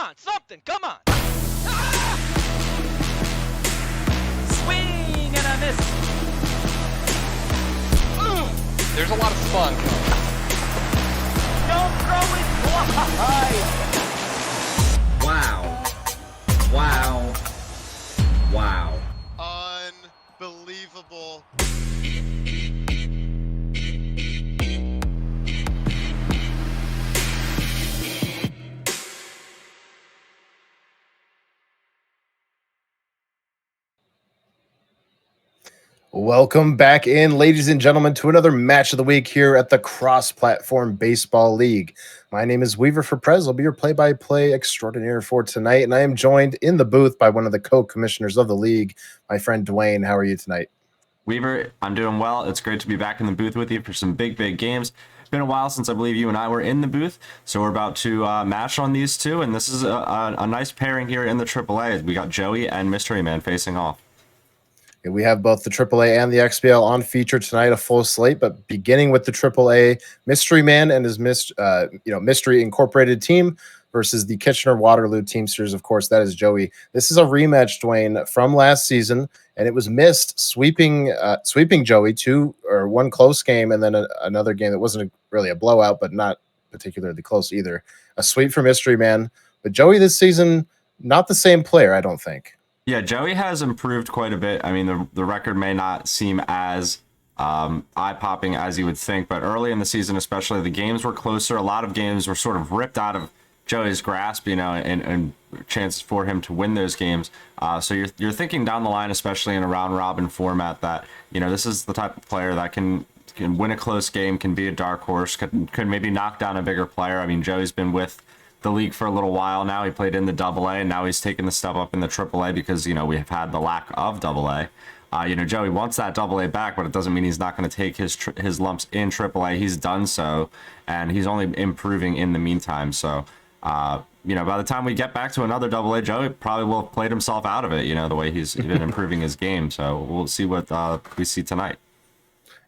on, something, come on. Ah! Swing and a miss. There's a lot of spunk. Don't throw it wide. Wow. Wow. Wow. Unbelievable. Welcome back in, ladies and gentlemen, to another match of the week here at the Cross-Platform Baseball League. My name is Weaver for Prez. I'll be your play-by-play extraordinaire for tonight, and I am joined in the booth by one of the co-commissioners of the league, my friend Dwayne. How are you tonight? Weaver, I'm doing well. It's great to be back in the booth with you for some big games. It's been a while since I believe you and I were in the booth, so we're about to match on these two, and this is a nice pairing here in the AAA. We got Joey and Mystery Man facing off. We have both the AAA and the XBL on feature tonight, a full slate, but beginning with the AAA, Mystery Man and his Mystery Incorporated team versus the Kitchener-Waterloo Teamsters. Of course, that is Joey. This is a rematch, Dwayne, from last season, and it was missed, sweeping Joey one close game, and then another game that wasn't really a blowout, but not particularly close either. A sweep for Mystery Man, but Joey this season, not the same player, I don't think. Yeah, Joey has improved quite a bit. I mean, the record may not seem as eye-popping as you would think, but early in the season especially, the games were closer. A lot of games were sort of ripped out of Joey's grasp, and chances for him to win those games. So you're thinking down the line, especially in a round-robin format, that this is the type of player that can win a close game, can be a dark horse, could maybe knock down a bigger player. I mean, Joey's been with the league for a little while now. He played in the AA, and now he's taking the step up in the AAA because we have had the lack of AA. Joey wants that AA back, but it doesn't mean he's not going to take his lumps in AAA. He's done so, and he's only improving in the meantime. So by the time we get back to another AA, Joey probably will have played himself out of it, the way he's been improving his game. So we'll see what we see tonight.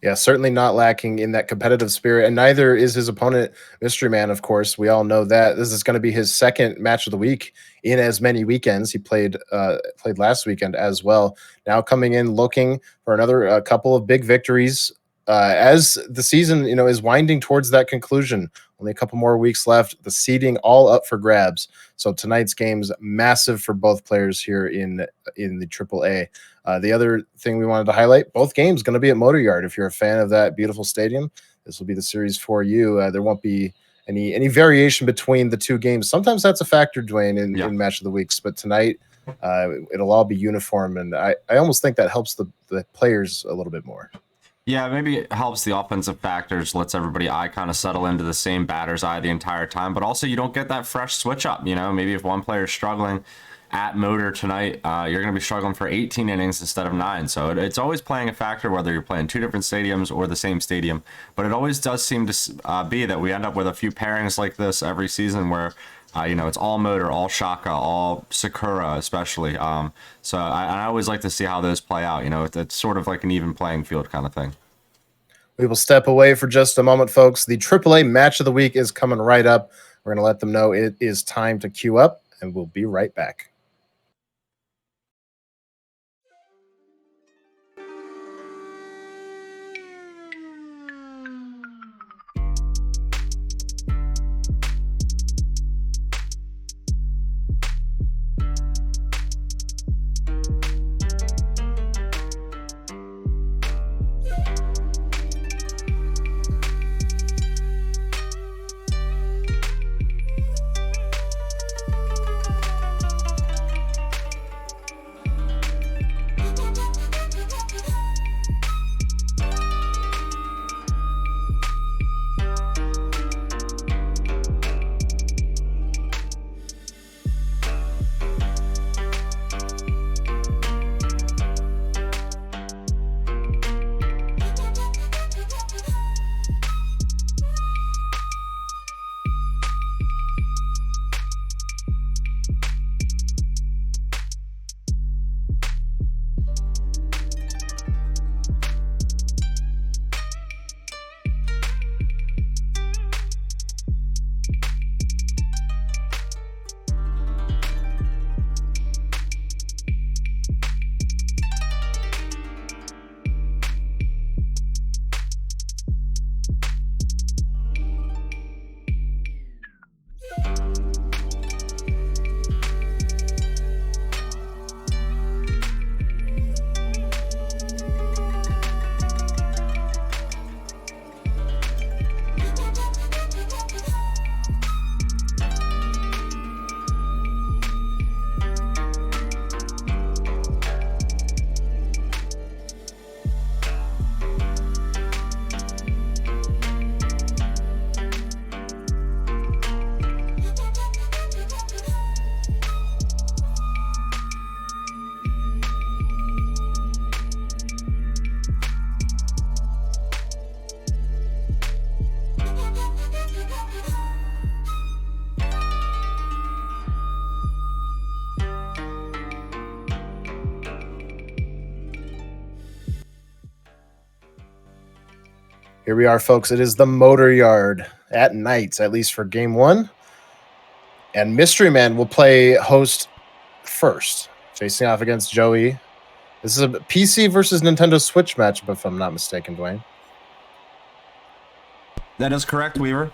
Yeah, certainly not lacking in that competitive spirit, and neither is his opponent, Mystery Man, of course. We all know that. This is going to be his second match of the week in as many weekends. He played last weekend as well. Now coming in looking for another couple of big victories as the season, is winding towards that conclusion. Only a couple more weeks left. The seeding all up for grabs. So tonight's game's massive for both players here in the AAA. The other thing we wanted to highlight, both games going to be at Motor Yard. If you're a fan of that beautiful stadium, this will be the series for you. There won't be any variation between the two games. Sometimes that's a factor, Dwayne, in match of the weeks, but tonight it'll all be uniform, and I almost think that helps the players a little bit more. Yeah, maybe it helps the offensive factors, lets everybody eye kind of settle into the same batter's eye the entire time, but also you don't get that fresh switch up. Maybe if one player is struggling at Motor tonight, you're going to be struggling for 18 innings instead of 9. So it's always playing a factor whether you're playing two different stadiums or the same stadium. But it always does seem to be that we end up with a few pairings like this every season where it's all Motor, all Shaka, all Sakura, especially. So I always like to see how those play out. It's sort of like an even playing field kind of thing. We will step away for just a moment, folks. The AAA match of the week is coming right up. We're going to let them know it is time to queue up, and we'll be right back. Here we are, folks. It is the Motor Yard at night, at least for game one. And Mystery Man will play host first, facing off against Joey. This is a PC versus Nintendo Switch matchup, if I'm not mistaken, Dwayne. That is correct, Weaver.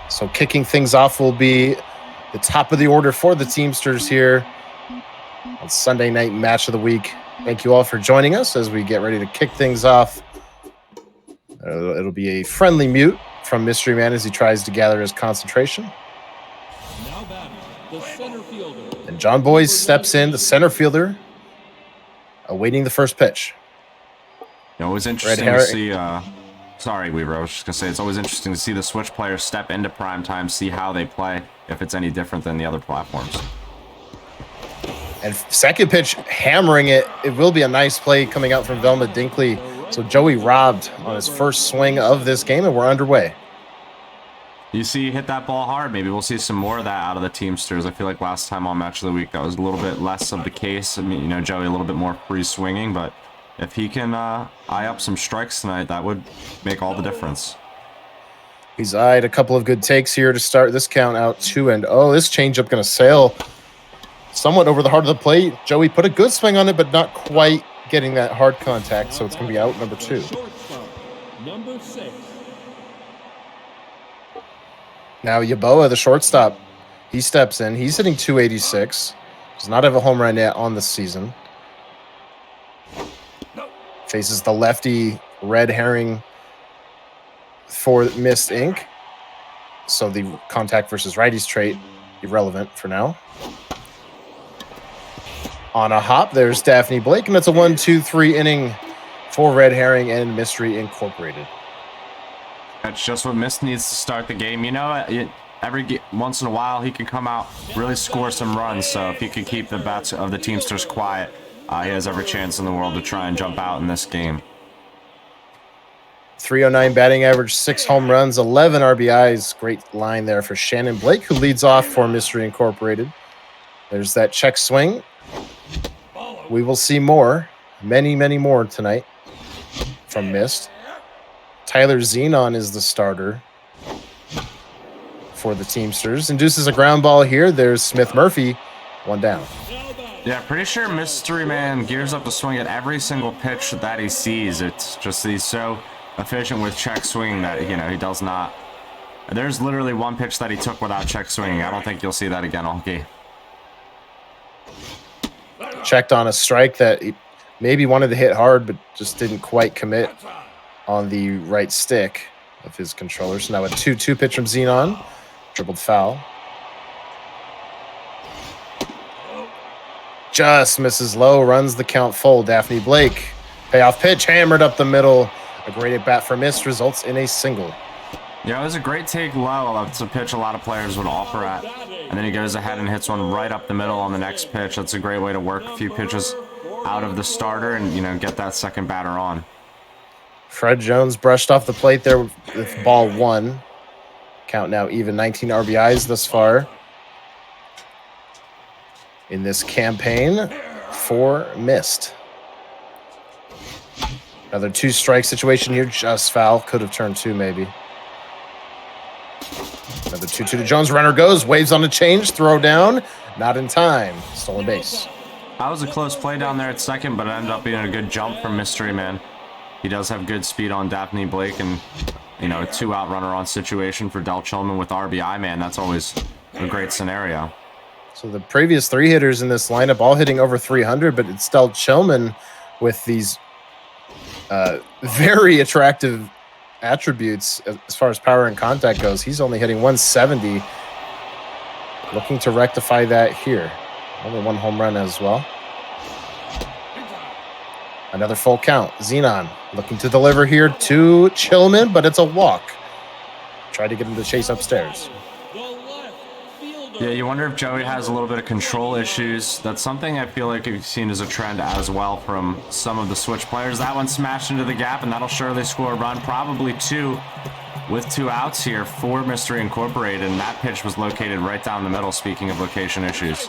So kicking things off will be the top of the order for the Teamsters here on Sunday night match of the week. Thank you all for joining us as we get ready to kick things off. It'll be a friendly mute from Mystery Man as he tries to gather his concentration. Now batting, the center fielder. And John Boyce steps in, the center fielder, awaiting the first pitch. It was interesting to see. Sorry, Weaver. I was just gonna say it's always interesting to see the Switch players step into prime time, see how they play, if it's any different than the other platforms. And second pitch, hammering it. It will be a nice play coming out from Velma Dinkley. So Joey robbed on his first swing of this game, and we're underway. You see, you hit that ball hard. Maybe we'll see some more of that out of the Teamsters. I feel like last time on Match of the Week, that was a little bit less of the case. I mean, you know, Joey a little bit more free swinging, but if he can eye up some strikes tonight, that would make all the difference. He's eyed a couple of good takes here to start this count out 2-0. This changeup going to sail somewhat over the heart of the plate. Joey put a good swing on it, but not quite getting that hard contact, so it's going to be out number 2. Number 6. Now Yeboah, the shortstop, he steps in. He's hitting 286. Does not have a home run yet on the season. Faces the lefty Red Herring for Mist Inc. So the contact versus righties trait irrelevant for now. On a hop, there's Daphne Blake, and it's a 1-2-3 inning for Red Herring and Mystery Incorporated. That's just what Mist needs to start the game. You know, once in a while, he can come out, really score some runs. So if he can keep the bats of the Teamsters quiet, he has every chance in the world to try and jump out in this game. 309 batting average, 6 home runs, 11 RBIs. Great line there for Shannon Blake, who leads off for Mystery Incorporated. There's that check swing. We will see more, many, many more tonight from Mist. Tyler Xenon is the starter for the Teamsters. Induces a ground ball here. There's Smith Murphy, 1 down. Yeah, pretty sure Mystery Man gears up to swing at every single pitch that he sees. It's just he's so efficient with check swinging that, you know, he does not. There's literally one pitch that he took without check swinging. I don't think you'll see that again all game. Checked on a strike that he maybe wanted to hit hard, but just didn't quite commit on the right stick of his controller. So now a 2-2 pitch from Xenon. Dribbled foul. Just misses low, runs the count full. Daphne Blake, payoff pitch, hammered up the middle. A great at bat for Mist results in a single. Yeah, it was a great take low. It's a pitch a lot of players would offer at. And then he goes ahead and hits one right up the middle on the next pitch. That's a great way to work a few pitches out of the starter and, you know, get that second batter on. Fred Jones brushed off the plate there with ball 1. Count now even, 19 RBIs thus far in this campaign for Mist. Another 2-strike situation here, just foul. Could have turned 2 maybe. Another 2-2 to Jones. Runner goes, waves on the change, throw down. Not in time. Stolen base. That was a close play down there at second, but it ended up being a good jump from Mystery Man. He does have good speed on Daphne Blake, and, you know, a 2-out runner on situation for Del Chilman with RBI, man. That's always a great scenario. So the previous 3 hitters in this lineup all hitting over 300, but it's Del Chilman with these very attractive attributes as far as power and contact goes. He's only hitting 170. Looking to rectify that here. Only 1 home run as well. Another full count. Xenon looking to deliver here to Chilman, but it's a walk. Try to get him to chase upstairs. Yeah, you wonder if Joey has a little bit of control issues. That's something I feel like we've seen as a trend as well from some of the Switch players. That one smashed into the gap, and that'll surely score a run. Probably 2 with 2 outs here for Mystery Incorporated, and that pitch was located right down the middle, speaking of location issues.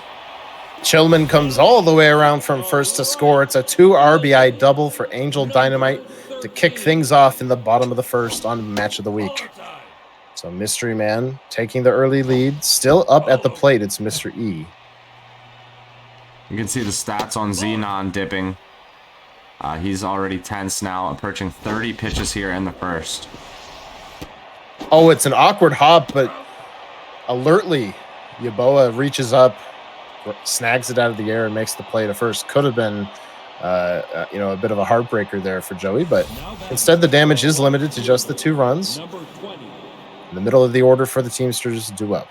Chillman comes all the way around from first to score. It's a 2 RBI double for Angel Dynamite to kick things off in the bottom of the first on Match of the Week. So Mystery Man taking the early lead. Still up at the plate, it's Mr. E. You can see the stats on Xenon dipping. He's already tense now, approaching 30 pitches here in the first. Oh, it's an awkward hop, but alertly, Yeboah reaches up, snags it out of the air, and makes the play to first. Could have been, a bit of a heartbreaker there for Joey, but instead the damage is limited to just the 2 runs. In the middle of the order for the Teamsters due up.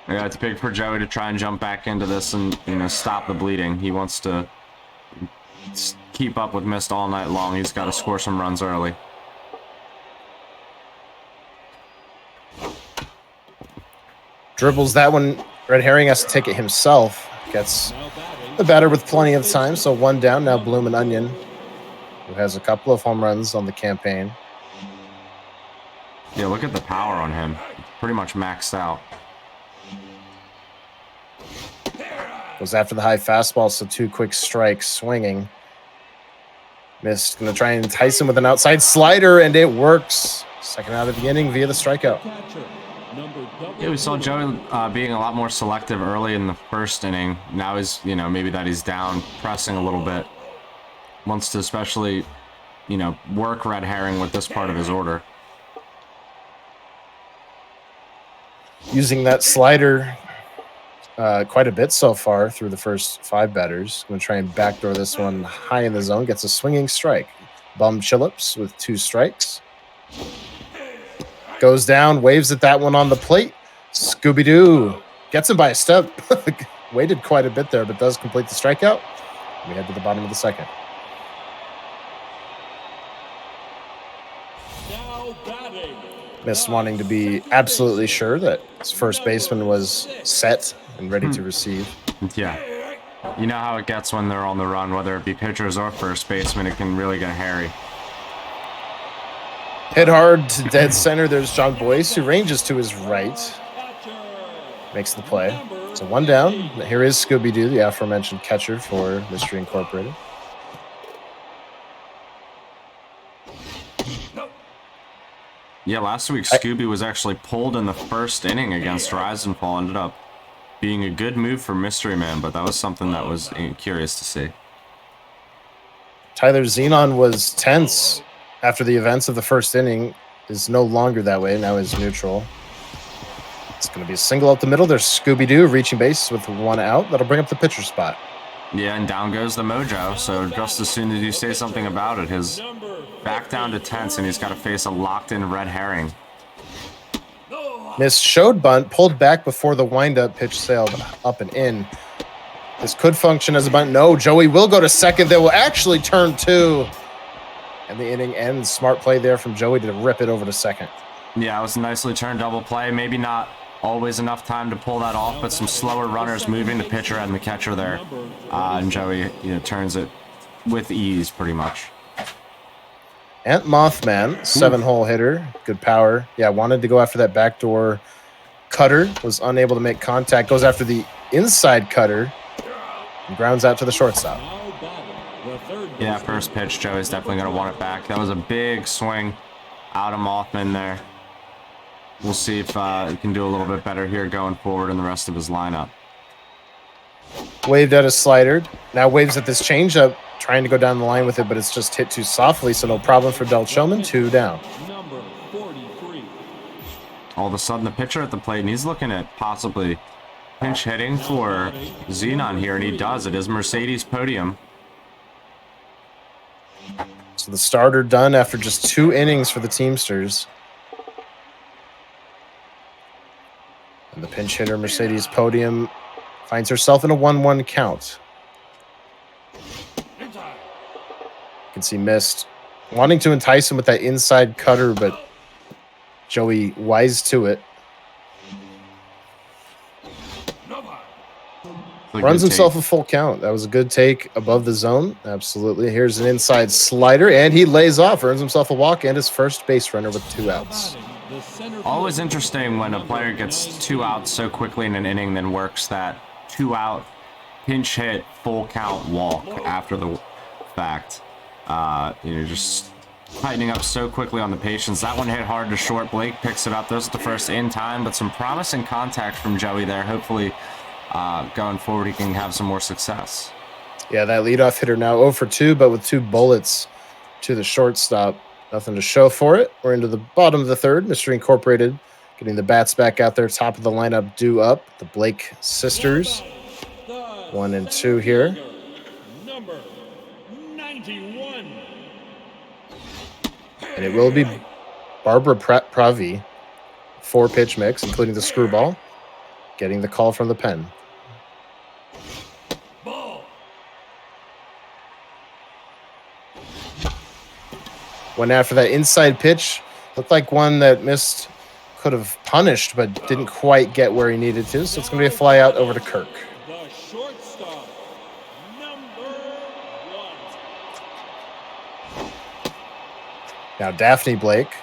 Yeah, it's big for Joey to try and jump back into this and stop the bleeding. He wants to keep up with Mist all night long. He's got to score some runs early. Dribbles that one. Red Herring has to take it himself. Gets the batter with plenty of time. So 1 down. Now Bloomin' Onion, who has a couple of home runs on the campaign. Yeah, look at the power on him. Pretty much maxed out. Goes after the high fastball, so 2 quick strikes swinging. Mist going to try and entice him with an outside slider, and it works. Second out of the inning via the strikeout. Yeah, we saw Joey being a lot more selective early in the first inning. Now he's, maybe that he's down, pressing a little bit. Wants to especially, work Red Herring with this part of his order. Using that slider quite a bit so far through the first 5 batters. Going to try and backdoor this one high in the zone. Gets a swinging strike. Bum Chillips with 2 strikes. Goes down, waves at that one on the plate. Scooby-Doo gets him by a step. Waited quite a bit there, but does complete the strikeout. We head to the bottom of the second. Mist wanting to be absolutely sure that his first baseman was set and ready to receive. Yeah. You know how it gets when they're on the run, whether it be pitchers or first baseman, it can really get hairy. Hit hard to dead center. There's John Boyce, who ranges to his right. Makes the play. So 1 down. Here is Scooby-Doo, the aforementioned catcher for Mystery Incorporated. Yeah, last week Scooby was actually pulled in the first inning against Rise and Fall. Ended up being a good move for Mystery Man, but that was something that was curious to see. Tyler Xenon was tense after the events of the first inning. Is no longer that way. Now is neutral. It's going to be a single up the middle. There's Scooby-Doo reaching base with 1 out. That'll bring up the pitcher spot. Yeah, and down goes the mojo. So just as soon as you say something about it, his back down to tense, and he's got to face a locked-in Red Herring. Mist showed bunt, pulled back before the windup, pitch sailed up and in. This could function as a bunt. No, Joey will go to second. They will actually turn 2. And the inning ends. Smart play there from Joey to rip it over to second. Yeah, it was a nicely turned double play. Maybe not always enough time to pull that off, but some slower runners moving the pitcher and the catcher there. And Joey turns it with ease pretty much. Ant Mothman, 7-hole hitter, good power. Yeah, wanted to go after that backdoor cutter, was unable to make contact. Goes after the inside cutter and grounds out to the shortstop. Yeah, first pitch, Joey's definitely going to want it back. That was a big swing out of Mothman there. We'll see if he can do a little bit better here going forward in the rest of his lineup. Waved at a slider. Now waves at this changeup, trying to go down the line with it, but it's just hit too softly, so no problem for Del Showman. 2 down. All of a sudden, the pitcher at the plate, and he's looking at possibly pinch hitting for Xenon here, and he does. It is Mercedes Podium. So the starter done after just 2 innings for the Teamsters. And the pinch hitter, Mercedes Podium, finds herself in a 1-1 count. You can see Mist wanting to entice him with that inside cutter, but Joey wise to it. Runs himself a full count. That was a good take above the zone. Absolutely. Here's an inside slider, and he lays off, earns himself a walk, and his first base runner with 2 outs. The center Always interesting when a player gets 2 outs so quickly in an inning, then works that 2 out pinch hit full count walk after the fact. Just tightening up so quickly on the patience. That one hit hard to short. Blake picks it up. Those are the first in time, but some promising contact from Joey there. Hopefully, going forward, he can have some more success. Yeah, that leadoff hitter now 0 for 2, but with 2 bullets to the shortstop. Nothing to show for it. We're into the bottom of the third. Mystery Incorporated getting the bats back out there. Top of the lineup due up. The Blake sisters. 1 and 2 here. Number 91. And it will be Barbara Pravi. 4-pitch mix, including the screwball. Getting the call from the pen. Went after that inside pitch. Looked like one that missed, could have punished, but didn't quite get where he needed to. So it's going to be a fly out over to Kirk. The shortstop, number 1. Now Daphne Blake,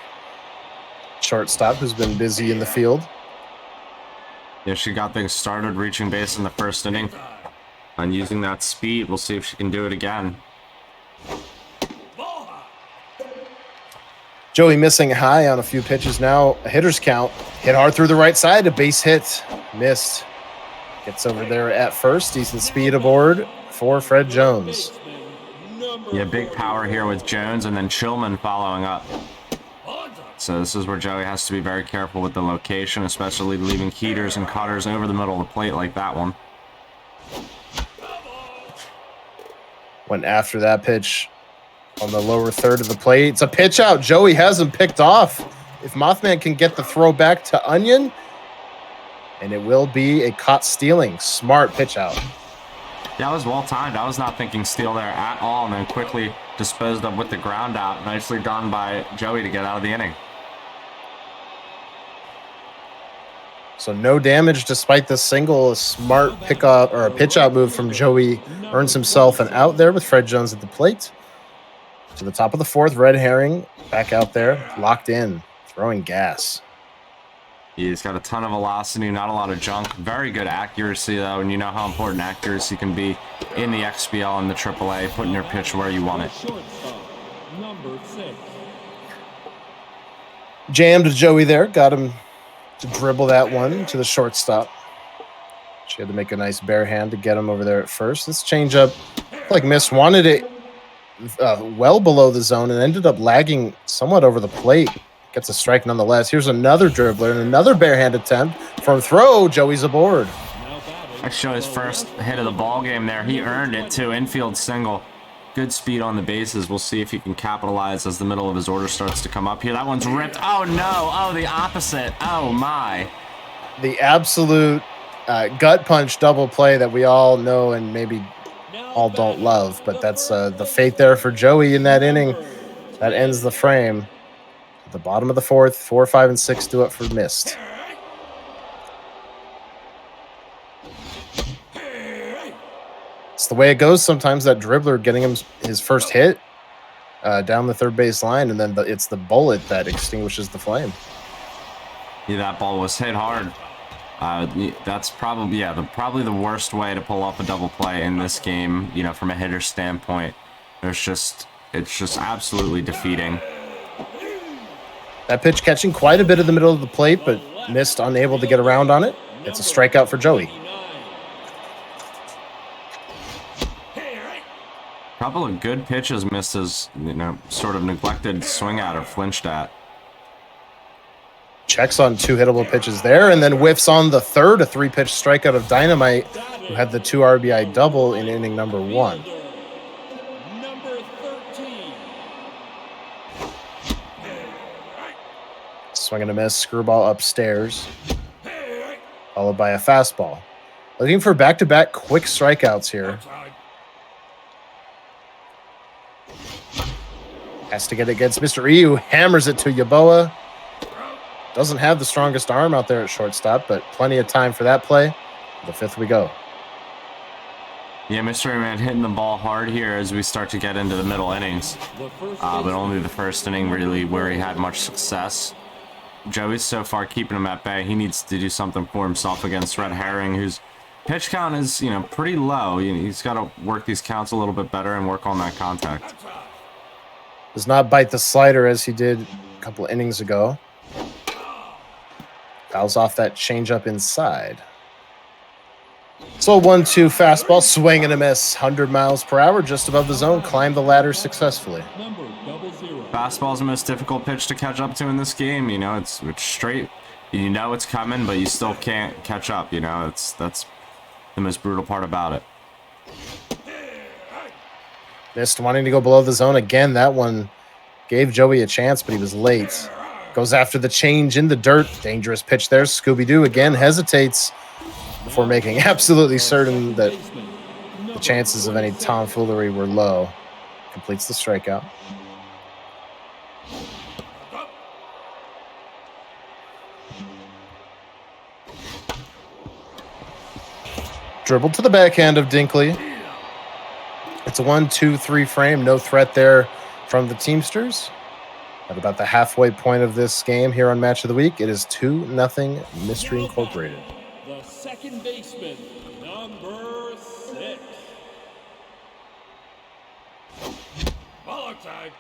shortstop, who's been busy in the field. Yeah, she got things started, reaching base in the first inning. And using that speed, we'll see if she can do it again. Joey missing high on a few pitches now. A hitter's count. Hit hard through the right side. A base hit. Missed. Gets over there at first. Decent speed aboard for Fred Jones. Yeah, big power here with Jones and then Chillman following up. So this is where Joey has to be very careful with the location, especially leaving heaters and cutters over the middle of the plate like that one. Went after that pitch on the lower third of the plate. It's a pitch out. Joey has him picked off. If Mothman can get the throw back to Onion, and it will be a caught stealing. Smart pitch out. That was well timed. I was not thinking steal there at all, and then quickly disposed of with the ground out. Nicely done by Joey to get out of the inning. So no damage despite the single. A smart pickup or a pitch out move from Joey earns himself an out there with Fred Jones at the plate. To the top of the fourth, Red Herring back out there, locked in, throwing gas. He's got a ton of velocity, not a lot of junk. Very good accuracy, though, and you know how important accuracy can be in the XBL and the AAA, putting your pitch where you want it. Shortstop, number 6. Jammed Joey there, got him to dribble that one to the shortstop. She had to make a nice bare hand to get him over there at first. This changeup, like Miss wanted it well below the zone and ended up lagging somewhat over the plate. Gets a strike nonetheless. Here's another dribbler and another barehand attempt from throw. Joey's aboard. That's Joey's first hit of the ball game there. He earned it too. Infield single. Good speed on the bases. We'll see if he can capitalize as the middle of his order starts to come up here. That one's ripped. Oh no. Oh, the opposite. Oh my. The absolute gut punch double play that we all know and maybe all don't love, but that's the fate there for Joey in that inning. That ends the frame. At the bottom of the fourth, 4, 5, and 6 do it for missed. It's the way it goes sometimes, that dribbler getting him his first hit down the third base line, and then it's the bullet that extinguishes the flame. Yeah, that ball was hit hard. That's probably, probably the worst way to pull off a double play in this game, you know, from a hitter standpoint. It's just absolutely defeating. That pitch catching quite a bit of the middle of the plate, but missed, unable to get around on it. It's a strikeout for Joey. Couple of good pitches missed as, you know, sort of neglected swing at or flinched at. Checks on 2 hittable pitches there, and then whiffs on the third, a 3-pitch strikeout of Dynamite, who had the 2 RBI double in inning number 1. Number 13. Swing and a miss, screwball upstairs, followed by a fastball. Looking for back-to-back quick strikeouts here. Has to get it against Mr. E, who hammers it to Yaboa. Doesn't have the strongest arm out there at shortstop, but plenty of time for that play. The 5th we go. Yeah, Mystery Man hitting the ball hard here as we start to get into the middle innings. But only the first inning really where he had much success. Joey's so far keeping him at bay. He needs to do something for himself against Red Herring, whose pitch count is, you know, pretty low. He's got to work these counts a little bit better and work on that contact. Does not bite the slider as he did a couple innings ago. Fouls off that changeup inside. So 1-2 fastball, swing and a miss. 100 miles per hour, just above the zone. Climbed the ladder successfully. Number 00. Fastball's the most difficult pitch to catch up to in this game. You know, it's straight. You know it's coming, but you still can't catch up. You know, that's the most brutal part about it. Missed, wanting to go below the zone again. That one gave Joey a chance, but he was late. Goes after the change in the dirt. Dangerous pitch there. Scooby-Doo again hesitates before making absolutely certain that the chances of any tomfoolery were low. Completes the strikeout. Dribble to the backhand of Dinkley. It's a 1-2-3 frame. No threat there from the Teamsters. At about the halfway point of this game here on Match of the Week, it is 2-0 Mystery Incorporated. The second baseman, number 6. Ball outside.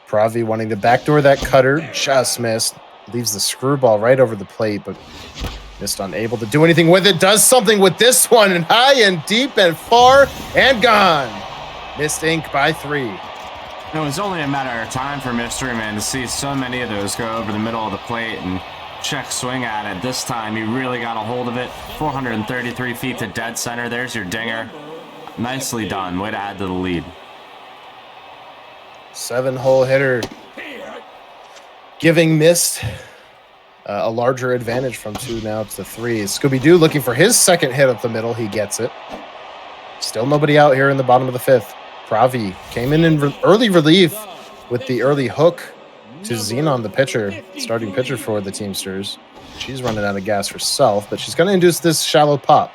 Pravi wanting to backdoor that cutter. Just missed. Leaves the screwball right over the plate, but just unable to do anything with it. Does something with this one, and high and deep and far and gone. Missed ink by 3. It was only a matter of time for Mystery Man to see so many of those go over the middle of the plate and check swing at it. This time he really got a hold of it. 433 feet to dead center. There's your dinger. Nicely done. Way to add to the lead. 7-hole hitter giving Mist a larger advantage from 2 now to 3. Scooby-Doo looking for his second hit up the middle. He gets it. Still nobody out here in the bottom of the 5th. Pravi came in early relief with the early hook to Xenon, the pitcher, starting pitcher for the Teamsters. She's running out of gas herself, but she's going to induce this shallow pop.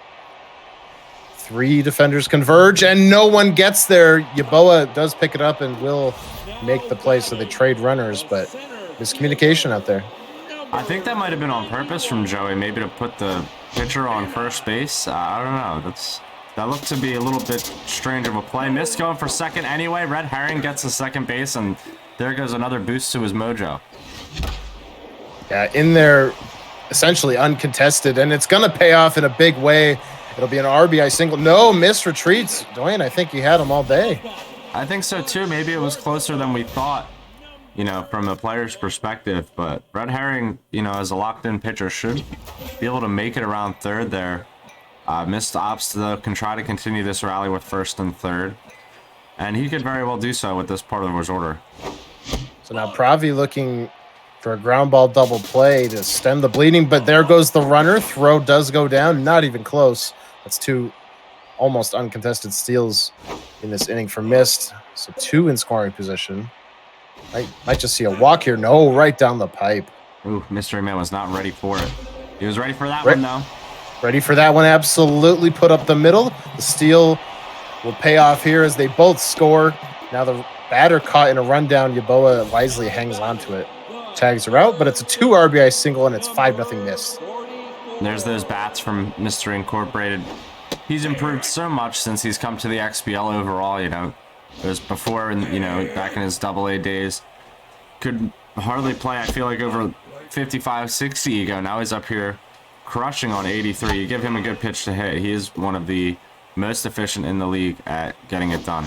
3 defenders converge, and no one gets there. Yeboah does pick it up and will make the play, so they trade runners, but miscommunication out there. I think that might have been on purpose from Joey, maybe to put the pitcher on first base. I don't know. That looked to be a little bit strange of a play. Missed going for second anyway. Red Herring gets the second base, and there goes another boost to his mojo. Yeah, in there, essentially uncontested, and it's going to pay off in a big way. It'll be an RBI single. No, missed retreats. Dwayne, I think you had him all day. I think so, too. Maybe it was closer than we thought, you know, from a player's perspective. But Red Herring, you know, as a locked-in pitcher, should be able to make it around third there. Missed ops, though, can try to continue this rally with first and third. And he could very well do so with this part of his order. So now Pravi looking for a ground ball double play to stem the bleeding, but there goes the runner. Throw does go down, not even close. That's 2 almost uncontested steals in this inning for Mist. So 2 in scoring position. Might just see a walk here. No, right down the pipe. Ooh, Mystery Man was not ready for it. He was ready for that one, though. Ready for that one, absolutely. Put up the middle. The steal will pay off here as they both score. Now the batter caught in a rundown. Yeboah wisely hangs onto it. Tags her out, but it's a 2 RBI single, and it's 5-0 Mist. There's those bats from Mystery Incorporated. He's improved so much since he's come to the XBL overall, you know. It was before, you know, back in his AA days. Could hardly play, I feel like, over 55, 60 ago. Now he's up here crushing on 83. You give him a good pitch to hit. He is one of the most efficient in the league at getting it done.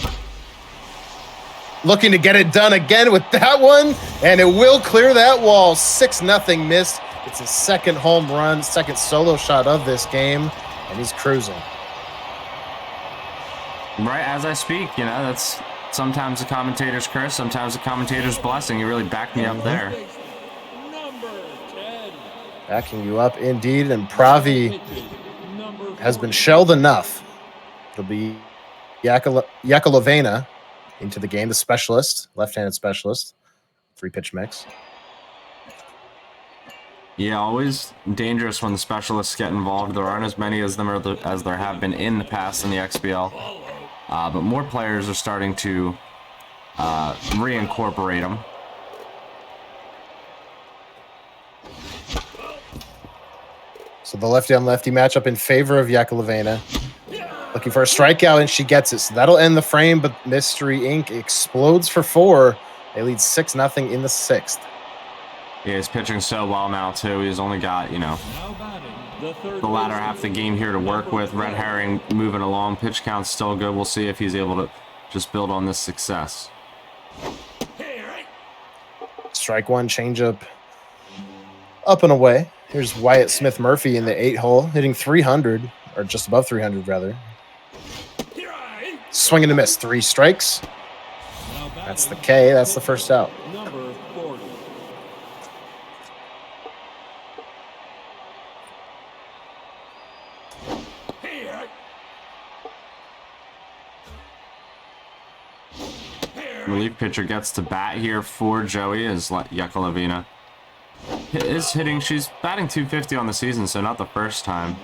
Looking to get it done again with that one, and it will clear that wall. 6-0 Mist. It's his second home run, second solo shot of this game, and he's cruising. Right as I speak, you know, that's sometimes a commentator's curse, sometimes a commentator's blessing. You really backed me up there. Number 10. Backing you up indeed, and Pravi has been shelled enough. It'll be Yakolovena into the game, the specialist, left-handed specialist. 3-pitch mix. Yeah, always dangerous when the specialists get involved. There aren't as many as them as there have been in the past in the XBL. But more players are starting to reincorporate them. So the lefty on lefty matchup in favor of Yakolovena. Looking for a strikeout, and she gets it. So that'll end the frame, but Mystery Inc. explodes for 4. They lead 6-0 in the 6th. Yeah, he's pitching so well now, too. He's only got, Now batting, the latter half of the game here to work with. Red Herring moving along. Pitch count's still good. We'll see if he's able to just build on this success. Strike one, changeup up and away. Here's Wyatt Smith Murphy in the 8-hole, hitting 300, or just above 300, rather. Swing and a miss. 3 strikes. That's the K. That's the first out. number 40. Relief pitcher gets to bat here for Joey as Yakolovena is hitting. She's batting .250 on the season, so not the first time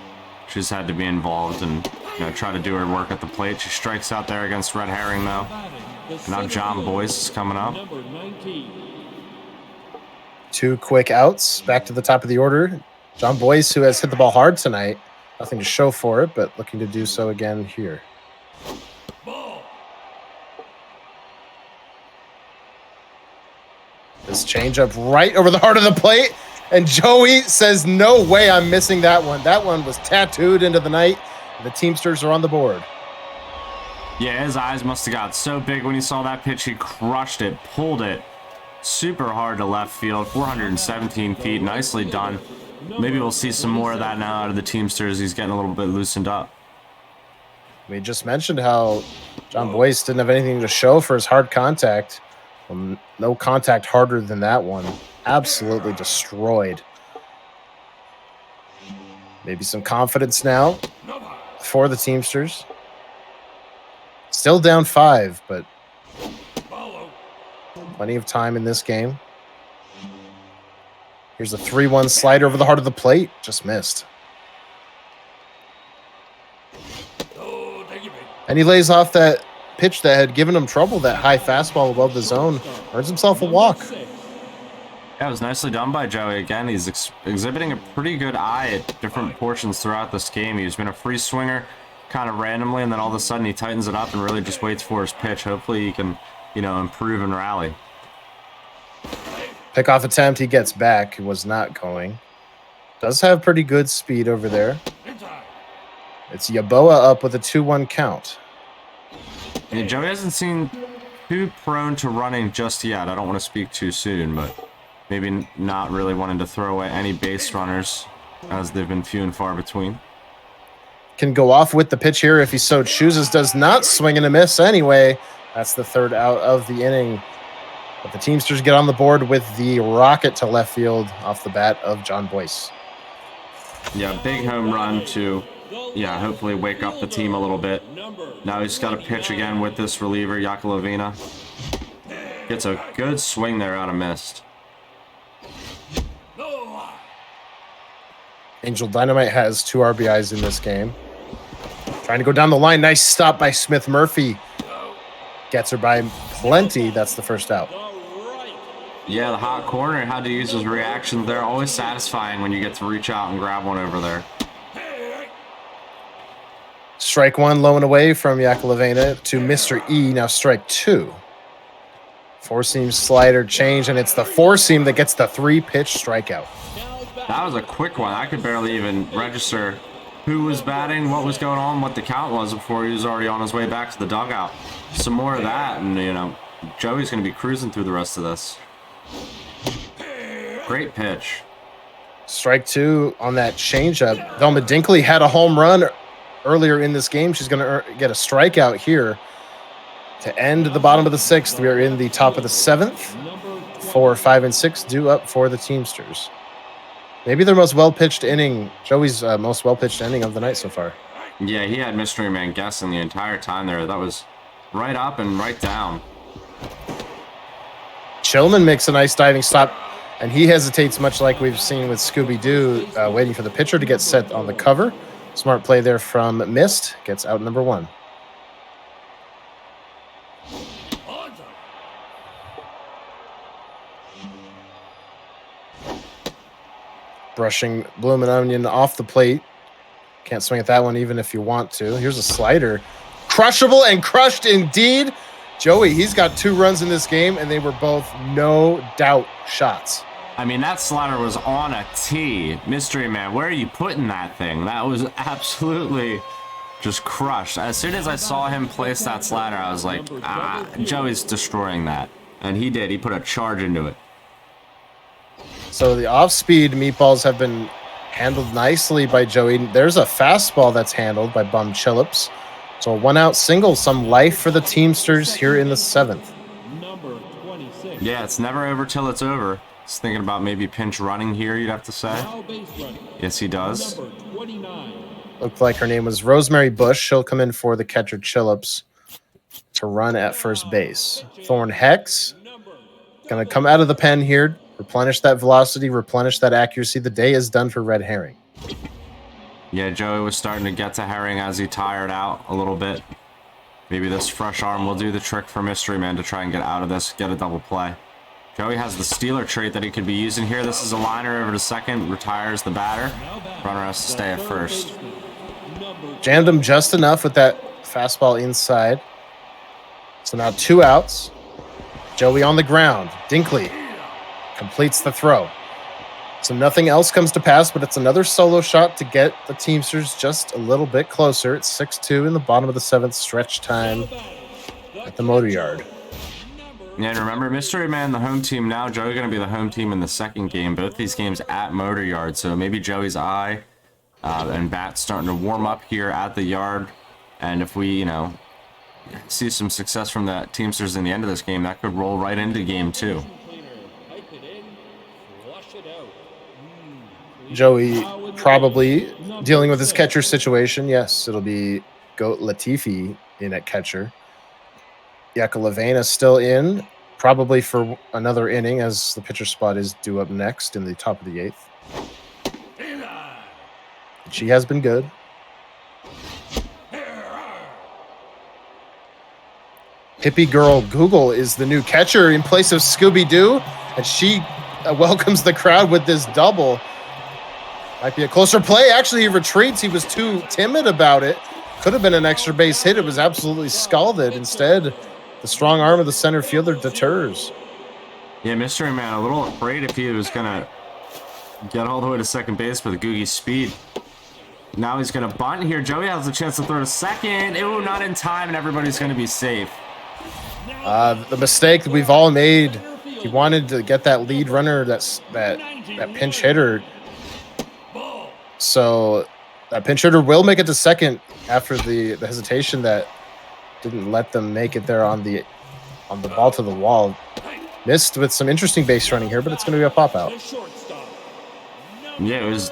she's had to be involved and try to do her work at the plate. She strikes out there against Red Herring, though. Now John Boyce is coming up. Number 19. 2 quick outs. Back to the top of the order. John Boyce, who has hit the ball hard tonight. Nothing to show for it, but looking to do so again here. This changeup right over the heart of the plate. And Joey says, no way I'm missing that one. That one was tattooed into the night. The Teamsters are on the board. Yeah, his eyes must have got so big when he saw that pitch. He crushed it, pulled it super hard to left field, 417 feet. Nicely done. Maybe we'll see some more of that now out of the Teamsters. He's getting a little bit loosened up. We just mentioned how John Boyce didn't have anything to show for his hard contact. No contact harder than that one. Absolutely destroyed. Maybe some confidence now for the Teamsters. Still down 5, but plenty of time in this game. Here's a 3-1 slider over the heart of the plate. Just missed. And he lays off that pitch that had given him trouble, that high fastball above the zone. Earns himself a walk. Yeah, it was nicely done by Joey. Again, he's exhibiting a pretty good eye at different portions throughout this game. He's been a free swinger kind of randomly, and then all of a sudden he tightens it up and really just waits for his pitch. Hopefully he can, improve and rally. Pickoff attempt, he gets back. He was not going. Does have pretty good speed over there. It's Yaboa up with a 2-1 count. Yeah, Joey hasn't seemed too prone to running just yet. I don't want to speak too soon, but maybe not really wanting to throw away any base runners as they've been few and far between. Can go off with the pitch here if he so chooses. Does not, swing and a miss anyway. That's the 3rd out of the inning. But the Teamsters get on the board with the rocket to left field off the bat of John Boyce. Yeah, big home run to, hopefully wake up the team a little bit. Now he's got a pitch again with this reliever, Yakolovena. Gets a good swing there out of mist. Angel Dynamite has 2 RBIs in this game. Trying to go down the line. Nice stop by Smith Murphy. Gets her by plenty. That's the first out. Yeah, the hot corner had to use his reactions there. Always satisfying when you get to reach out and grab one over there. Strike 1, low and away from Yakolovena to Mr. E. Now strike 2. 4-seam slider change, and it's the 4-seam that gets the 3-pitch strikeout. That was a quick one. I could barely even register who was batting, what was going on, what the count was before he was already on his way back to the dugout. Some more of that, and, Joey's going to be cruising through the rest of this. Great pitch. Strike 2 on that changeup. Velma Dinkley had a home run earlier in this game. She's going to get a strikeout here to end the bottom of the 6th. We are in the top of the 7th. 4, 5, and 6 due up for the Teamsters. Maybe their most well-pitched inning, Joey's most well-pitched inning of the night so far. Yeah, he had Mystery Man guessing the entire time there. That was right up and right down. Chillman makes a nice diving stop, and he hesitates much like we've seen with Scooby-Doo, waiting for the pitcher to get set on the cover. Smart play there from Mist. Gets out number 1. Brushing Bloomin' Onion off the plate. Can't swing at that one even if you want to. Here's a slider. Crushable and crushed indeed. Joey, he's got 2 runs in this game, and they were both no doubt shots. I mean, that slider was on a tee. Mystery Man, where are you putting that thing? That was absolutely just crushed. As soon as I saw him place that slider, I was like, Joey's destroying that. And he did. He put a charge into it. So the off-speed meatballs have been handled nicely by Joey. There's a fastball that's handled by Bum Chillips. So a 1-out single, some life for the Teamsters here in the 7th. Number 26. Yeah, it's never over till it's over. Just thinking about maybe pinch running here, you'd have to say. Now base running. Yes, he does. Number 29. Looked like her name was Rosemary Bush. She'll come in for the catcher Chillips to run at first base. Thorn Hex going to come out of the pen here, replenish that velocity, replenish that accuracy. The day is done for Red Herring. Yeah, Joey was starting to get to Herring as he tired out a little bit. Maybe this fresh arm will do the trick for Mystery Man to try and get out of this, get a double play. Joey has the stealer trait that he could be using here. This is a liner over to second, retires the batter. Runner has to stay at first. Jammed him just enough with that fastball inside. So now 2 outs. Joey on the ground. Dinkley completes the throw. So nothing else comes to pass, but it's another solo shot to get the Teamsters just a little bit closer. It's 6-2 in the bottom of the 7th, stretch time at the Motor Yard. Yeah, and remember, Mystery Man, the home team now. Joey going to be the home team in the second game. Both these games at Motor Yard. So maybe Joey's eye and bat starting to warm up here at the yard. And if we, see some success from the Teamsters in the end of this game, that could roll right into game 2. Joey probably dealing with his catcher situation. Yes, it'll be Goat Latifi in at catcher. Yakolavena still in, probably for another inning as the pitcher spot is due up next in the top of the 8th. She has been good. Hippie Girl Google is the new catcher in place of Scooby-Doo, and she welcomes the crowd with this double. Might be a closer play. Actually, he retreats. He was too timid about it. Could have been an extra base hit. It was absolutely scalded. Instead, the strong arm of the center fielder deters. Yeah, Mystery Man a little afraid if he was going to get all the way to second base with Googie's speed. Now he's going to bunt here. Joey has a chance to throw to second. Ooh, not in time, and everybody's going to be safe. The mistake that we've all made. He wanted to get that lead runner, that pinch hitter. So that pinch hitter will make it to second after the hesitation that didn't let them make it there on the ball to the wall. Missed with some interesting base running here, but it's going to be a pop out. Yeah, it was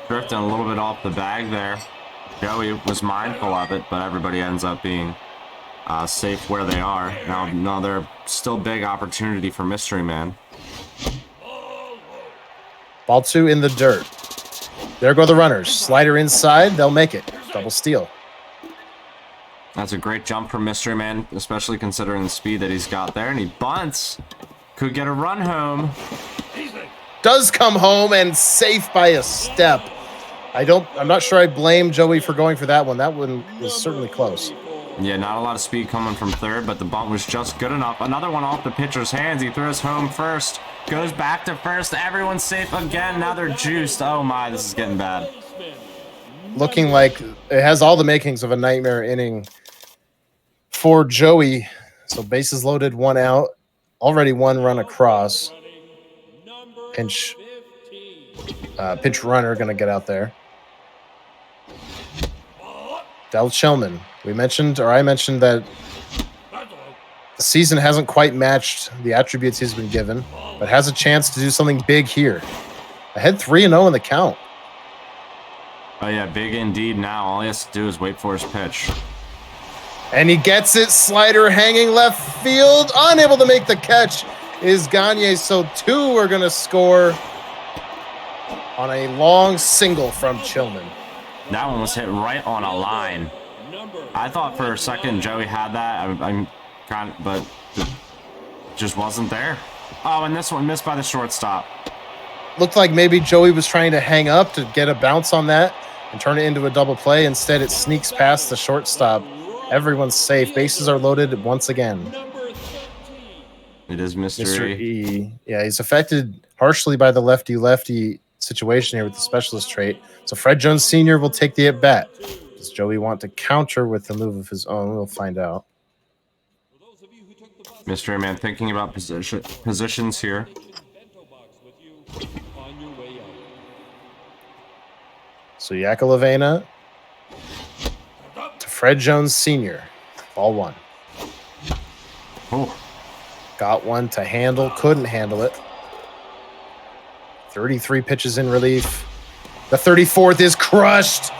drifting a little bit off the bag there. Joey was mindful of it, but everybody ends up being safe where they are. Now they're still big opportunity for Mystery Man. Ball 2 in the dirt. There go the runners. Slider inside. They'll make it. Double steal. That's a great jump from Mystery Man, especially considering the speed that he's got there. And he bunts. Could get a run home. Does come home and safe by a step. I'm not sure I blame Joey for going for that one. That one was certainly close. Yeah, not a lot of speed coming from third, but the bunt was just good enough. Another one off the pitcher's hands. He throws home first. Goes back to first. Everyone's safe again. Now they're juiced. Oh my, this is getting bad. Looking like it has all the makings of a nightmare inning for Joey. So bases loaded, 1 out. Already 1 run across. Pinch runner going to get out there. Del Chillman. I mentioned that the season hasn't quite matched the attributes he's been given, but has a chance to do something big here. Ahead 3-0 in the count. Oh yeah, big indeed now. All he has to do is wait for his pitch. And he gets it. Slider hanging left field. Unable to make the catch is Gagne. So 2 are going to score on a long single from Chillman. That one was hit right on a line. I thought for a second Joey had that. I'm kind of, but it just wasn't there. Oh, and this one missed by the shortstop. looked like maybe Joey was trying to hang up to get a bounce on that and turn it into a double play. Instead, it sneaks past the shortstop. Everyone's safe. Bases are loaded once again. It is Mr. Mr. E. E. Yeah, he's affected harshly by the lefty-lefty situation here with the specialist trait. So Fred Jones Sr. will take the at-bat. Does Joey want to counter with a move of his own? We'll find out. Mystery Man thinking about positions here. So Yakolavena to Fred Jones Sr. Ball one. Oh, Got one to handle, couldn't handle it. 33 pitches in relief. The 34th is crushed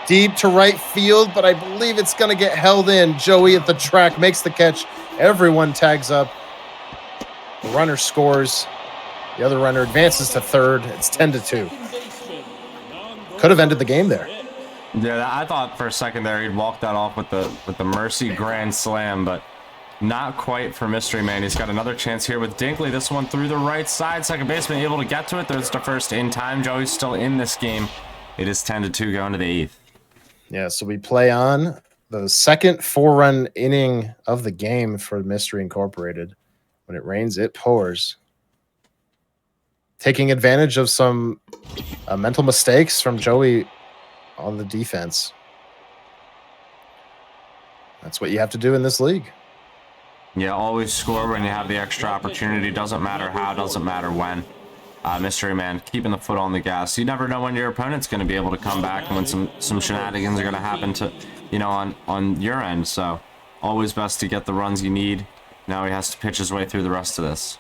deep to right field, but I believe it's going to get held in. Joey at the track makes the catch. Everyone tags up. The runner scores. The other runner advances to third. It's 10-2. Could have ended the game there. yeah. I thought for a second there he'd walk that off with the mercy grand slam, but not quite for Mystery Man. He's got another chance here with Dinkley. This one through the right side. Second baseman able to get to it. There's the first in time. Joey's still in this game. It is 10-2 going to the eighth. Yeah, so we play on the second 4-run inning of the game for Mystery Incorporated. When it rains, it pours. Taking advantage of some mental mistakes from Joey on the defense. That's what you have to do in this league. Yeah, always score when you have the extra opportunity. Doesn't matter how, doesn't matter when. Mystery Man keeping the foot on the gas. You never know when your opponent's going to be able to come back and when some shenanigans are going to happen to, on your end. So always best to get the runs you need. Now he has to pitch his way through the rest of this.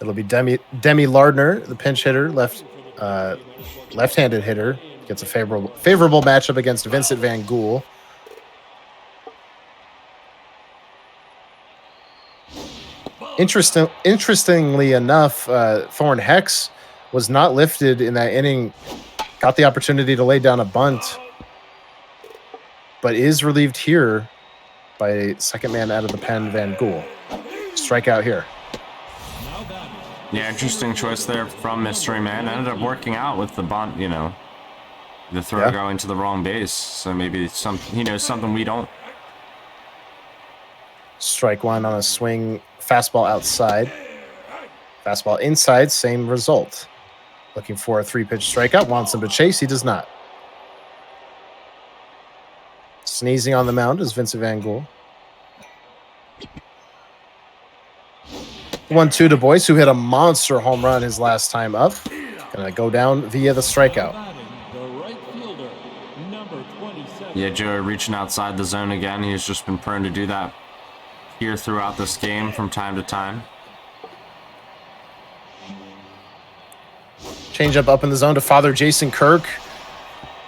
It'll be Demi Lardner, the pinch hitter, left-handed hitter, gets a favorable matchup against Vincent Van Gool. Interestingly enough, Thorne Hex was not lifted in that inning. Got the opportunity to lay down a bunt, but is relieved here by second man out of the pen, Van Gool. Strikeout here. Yeah, interesting choice there from Mystery Man. Ended up working out with the bunt, the throw going to the wrong base. So maybe he knows something we don't. Strike one on a swing. Fastball outside. Fastball inside. Same result. Looking for a 3-pitch strikeout. Wants him to chase. He does not. Sneezing on the mound is Vincent Van Gool. 1-2 to Boyce, who hit a monster home run his last time up. Gonna go down via the strikeout. Yeah, Joey reaching outside the zone again. He's just been prone to do that here throughout this game from time to time. Changeup up in the zone to Father Jason Kirk.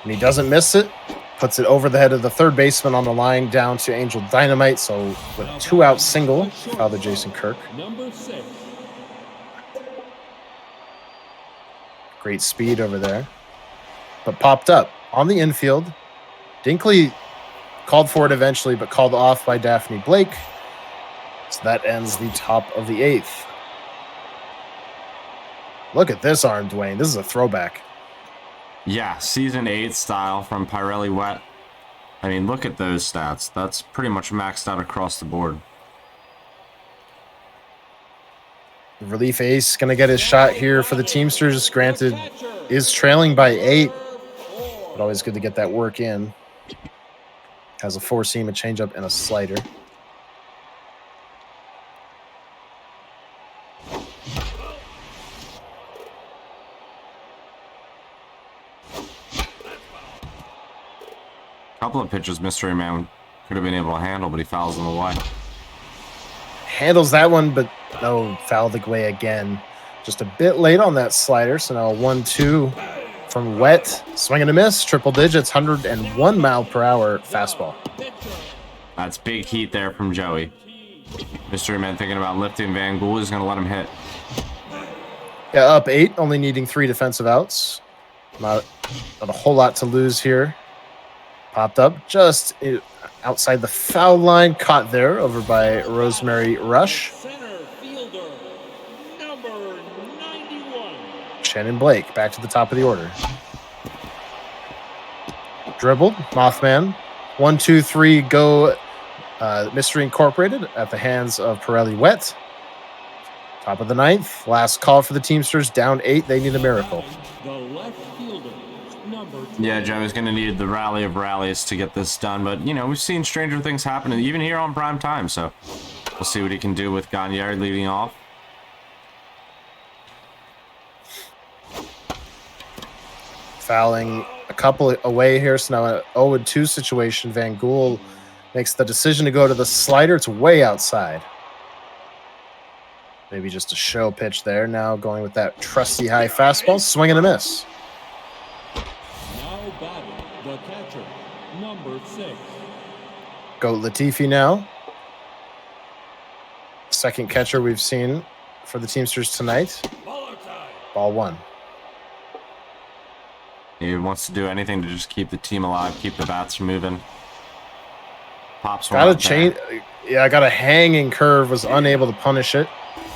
And he doesn't miss it. Puts it over the head of the third baseman on the line down to Angel Dynamite. So with a 2-out single, Father Jason Kirk. Great speed over there. But popped up on the infield. Dinkley called for it eventually, but called off by Daphne Blake. So that ends the top of the eighth. Look at this arm, Dwayne. This is a throwback. Yeah, season 8 style from Pirelli Wet. I mean, look at those stats. That's pretty much maxed out across the board. Relief ace going to get his shot here for the Teamsters. Granted, is trailing by 8. But always good to get that work in. Has a 4-seam, a changeup, and a slider. Couple of pitches Mystery Man could have been able to handle, but he fouls them away. Handles that one, but no, fouled away again. Just a bit late on that slider. So now a 1-2 from Wet. Swing and a miss. Triple digits, 101 mile per hour fastball. That's big heat there from Joey. Mystery Man thinking about lifting Van Gool. He's going to let him hit. Yeah, up 8, only needing 3 defensive outs. Not a whole lot to lose here. Popped up just outside the foul line. Caught there over by Rosemary Rush. Shannon Blake back to the top of the order. Dribbled. Mothman. 1, 2, 3, go. Mystery Incorporated at the hands of Pirelli Wet. Top of the ninth. Last call for the Teamsters. Down 8. They need a miracle. The left fielder, number 12. Yeah, Joey's going to need the rally of rallies to get this done. But, you know, we've seen stranger things happen even here on prime time. So we'll see what he can do with Gagnard leading off. Fouling a couple away here. So now an 0-2 situation. Van Gool makes the decision to go to the slider. It's way outside. Maybe just a show pitch there. Now going with that trusty high fastball. Swing and a miss. Now batting, the catcher, number 6. Goat Latifi now. Second catcher we've seen for the Teamsters tonight. Ball 1. He wants to do anything to just keep the team alive, keep the bats moving. Pops one Got a up chain. there. Yeah, I got a hanging curve. Was unable to punish it.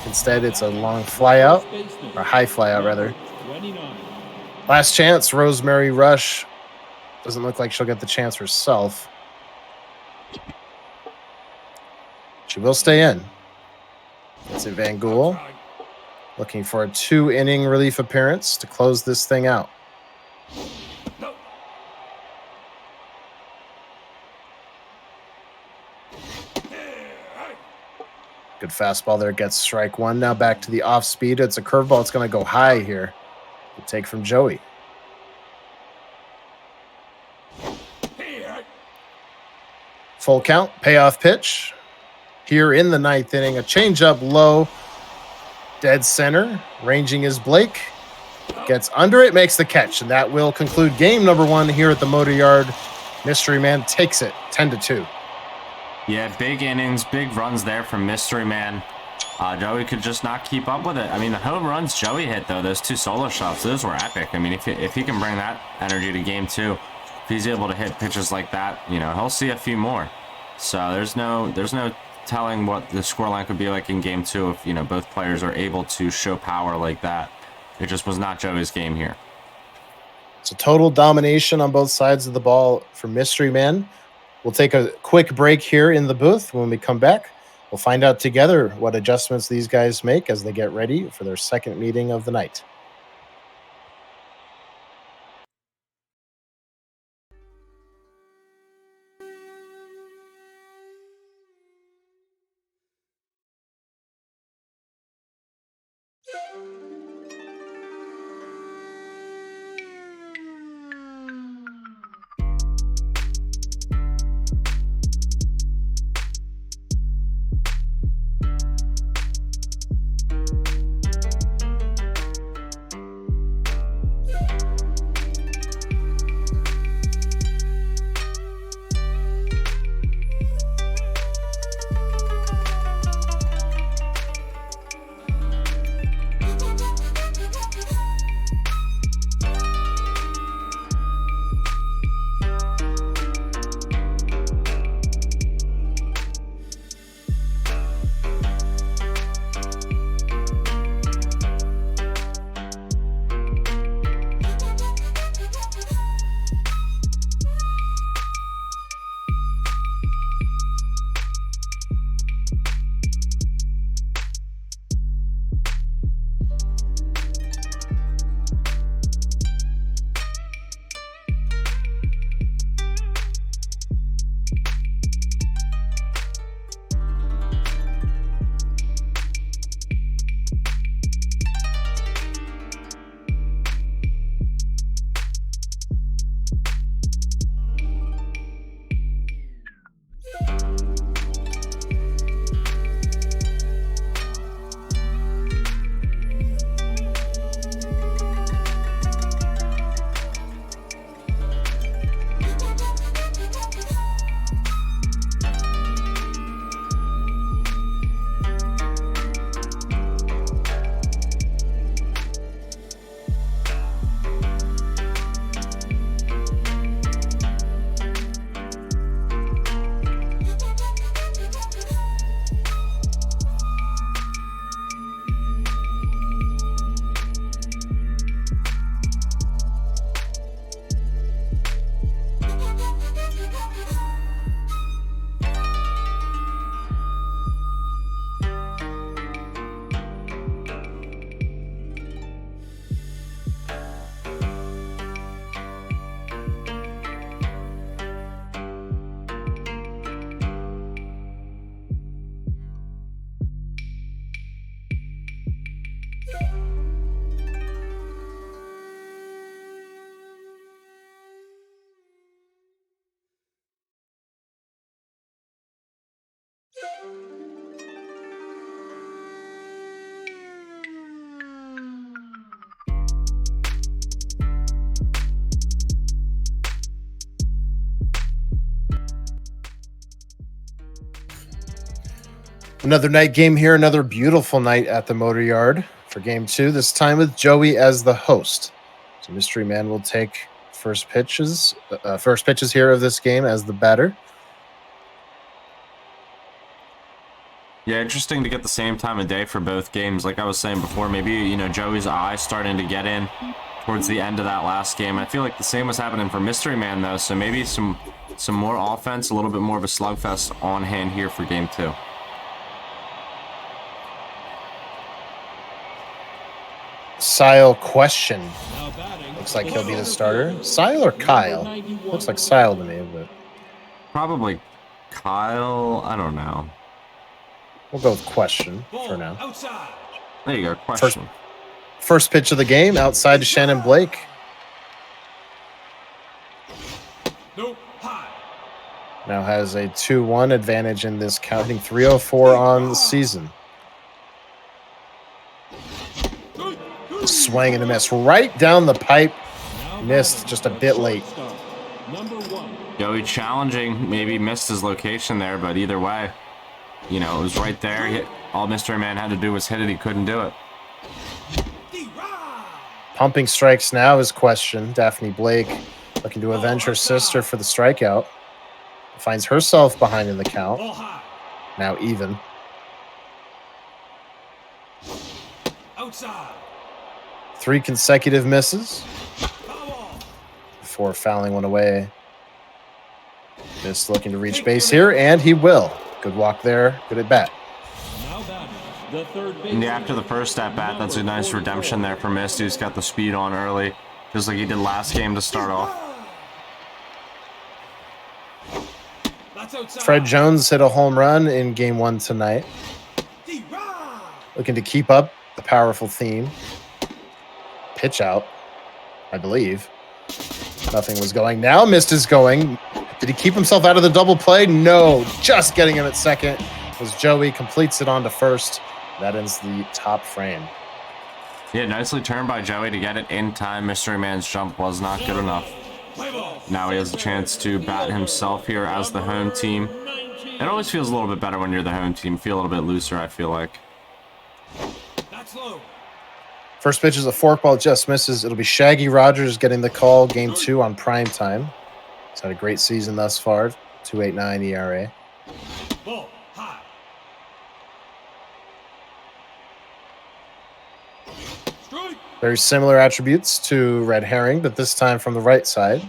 Instead, it's a long fly out, or high fly out rather. 29. Last chance, Rosemary Rush. Doesn't look like she'll get the chance herself. She will stay in. That's it, Van Gool. Looking for a 2-inning relief appearance to close this thing out. Good fastball there. Gets strike 1. Now back to the off speed. It's a curveball. It's going to go high here. We'll take from Joey. Full count. Payoff pitch. Here in the 9th inning. A changeup low. Dead center. Ranging is Blake. Gets under it. Makes the catch. And that will conclude game number 1 here at the Motor Yard. Mystery Man takes it 10-2. Yeah, big innings, big runs there from Mystery Man. Joey could just not keep up with it. I mean, the home runs Joey hit, though, those 2 solo shots, those were epic. I mean, if he can bring that energy to game 2, if he's able to hit pitches like that, you know, he'll see a few more. So there's no telling what the scoreline could be like in game 2 if, you know, both players are able to show power like that. It just was not Joey's game here. It's a total domination on both sides of the ball for Mystery Man. We'll take a quick break here in the booth. When we come back, we'll find out together what adjustments these guys make as they get ready for their second meeting of the night. Another night game here, another beautiful night at the Motor Yard for game 2, this time with Joey as the host. So Mystery Man will take first pitches here of this game as the batter. Yeah, interesting to get the same time of day for both games. Like I was saying before, maybe, you know, Joey's eye starting to get in towards the end of that last game. I feel like the same was happening for Mystery Man, though, so maybe some more offense, a little bit more of a slugfest on hand here for game 2. Sile question. Looks like he'll be the starter. Sile or Kyle? Looks like Sile to me, but Probably Kyle. I don't know. we'll go with question for now. There you go. Question. First pitch of the game outside to Shannon Blake. Now has a 2-1 advantage in this counting 304 on the season. Swing and a miss right down the pipe. Missed just a bit late. Joey challenging, maybe missed his location there, but either way, you know, it was right there. All Mystery Man had to do was hit it. He couldn't do it. Pumping strikes now is question. Daphne Blake looking to avenge her sister for the strikeout. Finds herself behind in the count. Now even. Outside. 3 consecutive misses before fouling one away. Just looking to reach base here, and he will. Good walk there. Good at bat. Now batting, the third And baseman. after the first at bat, that's a nice redemption there for Misty. He's got the speed on early, just like he did last game to start off. That's outside. Fred Jones hit a home run in game 1 tonight. Looking to keep up the powerful theme. Pitch out, I believe. Nothing was going. Now missed is going. Did he keep himself out of the double play? No. Just getting him at second as Joey completes it on to first. That ends the top frame. Yeah, nicely turned by Joey to get it in time. Mystery Man's jump was not good enough. Now he has a chance to bat himself here as the home team. It always feels a little bit better when you're the home team. Feel a little bit looser, I feel like. That's low. First pitch is a forkball, just misses. It'll be Shaggy Rogers getting the call. Game 2 on prime time. He's had a great season thus far. 2.89 ERA. Ball high. Strike. Very similar attributes to Red Herring, but this time from the right side.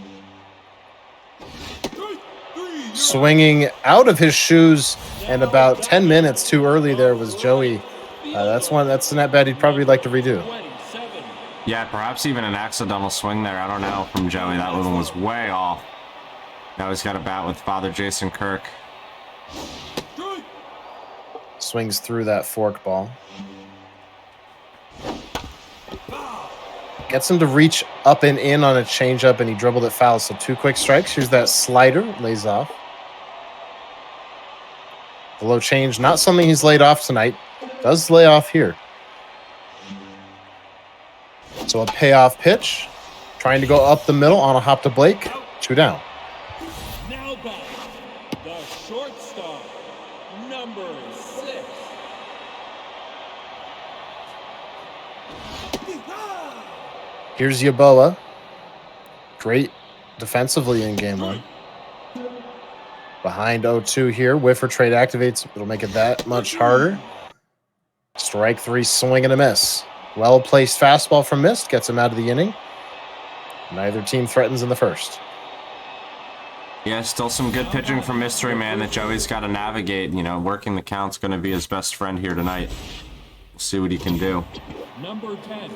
Strike. 3. Swinging out of his shoes and about 10 minutes too early there was Joey. That's an at bat he'd probably like to redo. 27. Yeah, perhaps even an accidental swing there. I don't know from Joey. That one was way off. Now he's got a bat with Father Jason Kirk. Strike. Swings through that forkball. Gets him to reach up and in on a changeup, and he dribbled it foul. So 2 quick strikes. Here's that slider, lays off. The low change, not something he's laid off tonight. Does lay off here. So a payoff pitch. Trying to go up the middle on a hop to Blake. 2 down. Now batting, the shortstop, number 6. Here's Yaboa. Great defensively in game 1. Behind 0-2 here. Whiffer trade activates. It'll make it that much harder. Strike 3, swing and a miss. Well-placed fastball from Mist. Gets him out of the inning. Neither team threatens in the first. Yeah, still some good pitching from Mystery Man that Joey's got to navigate. You know, working the count's going to be his best friend here tonight. We'll see what he can do. Number 10.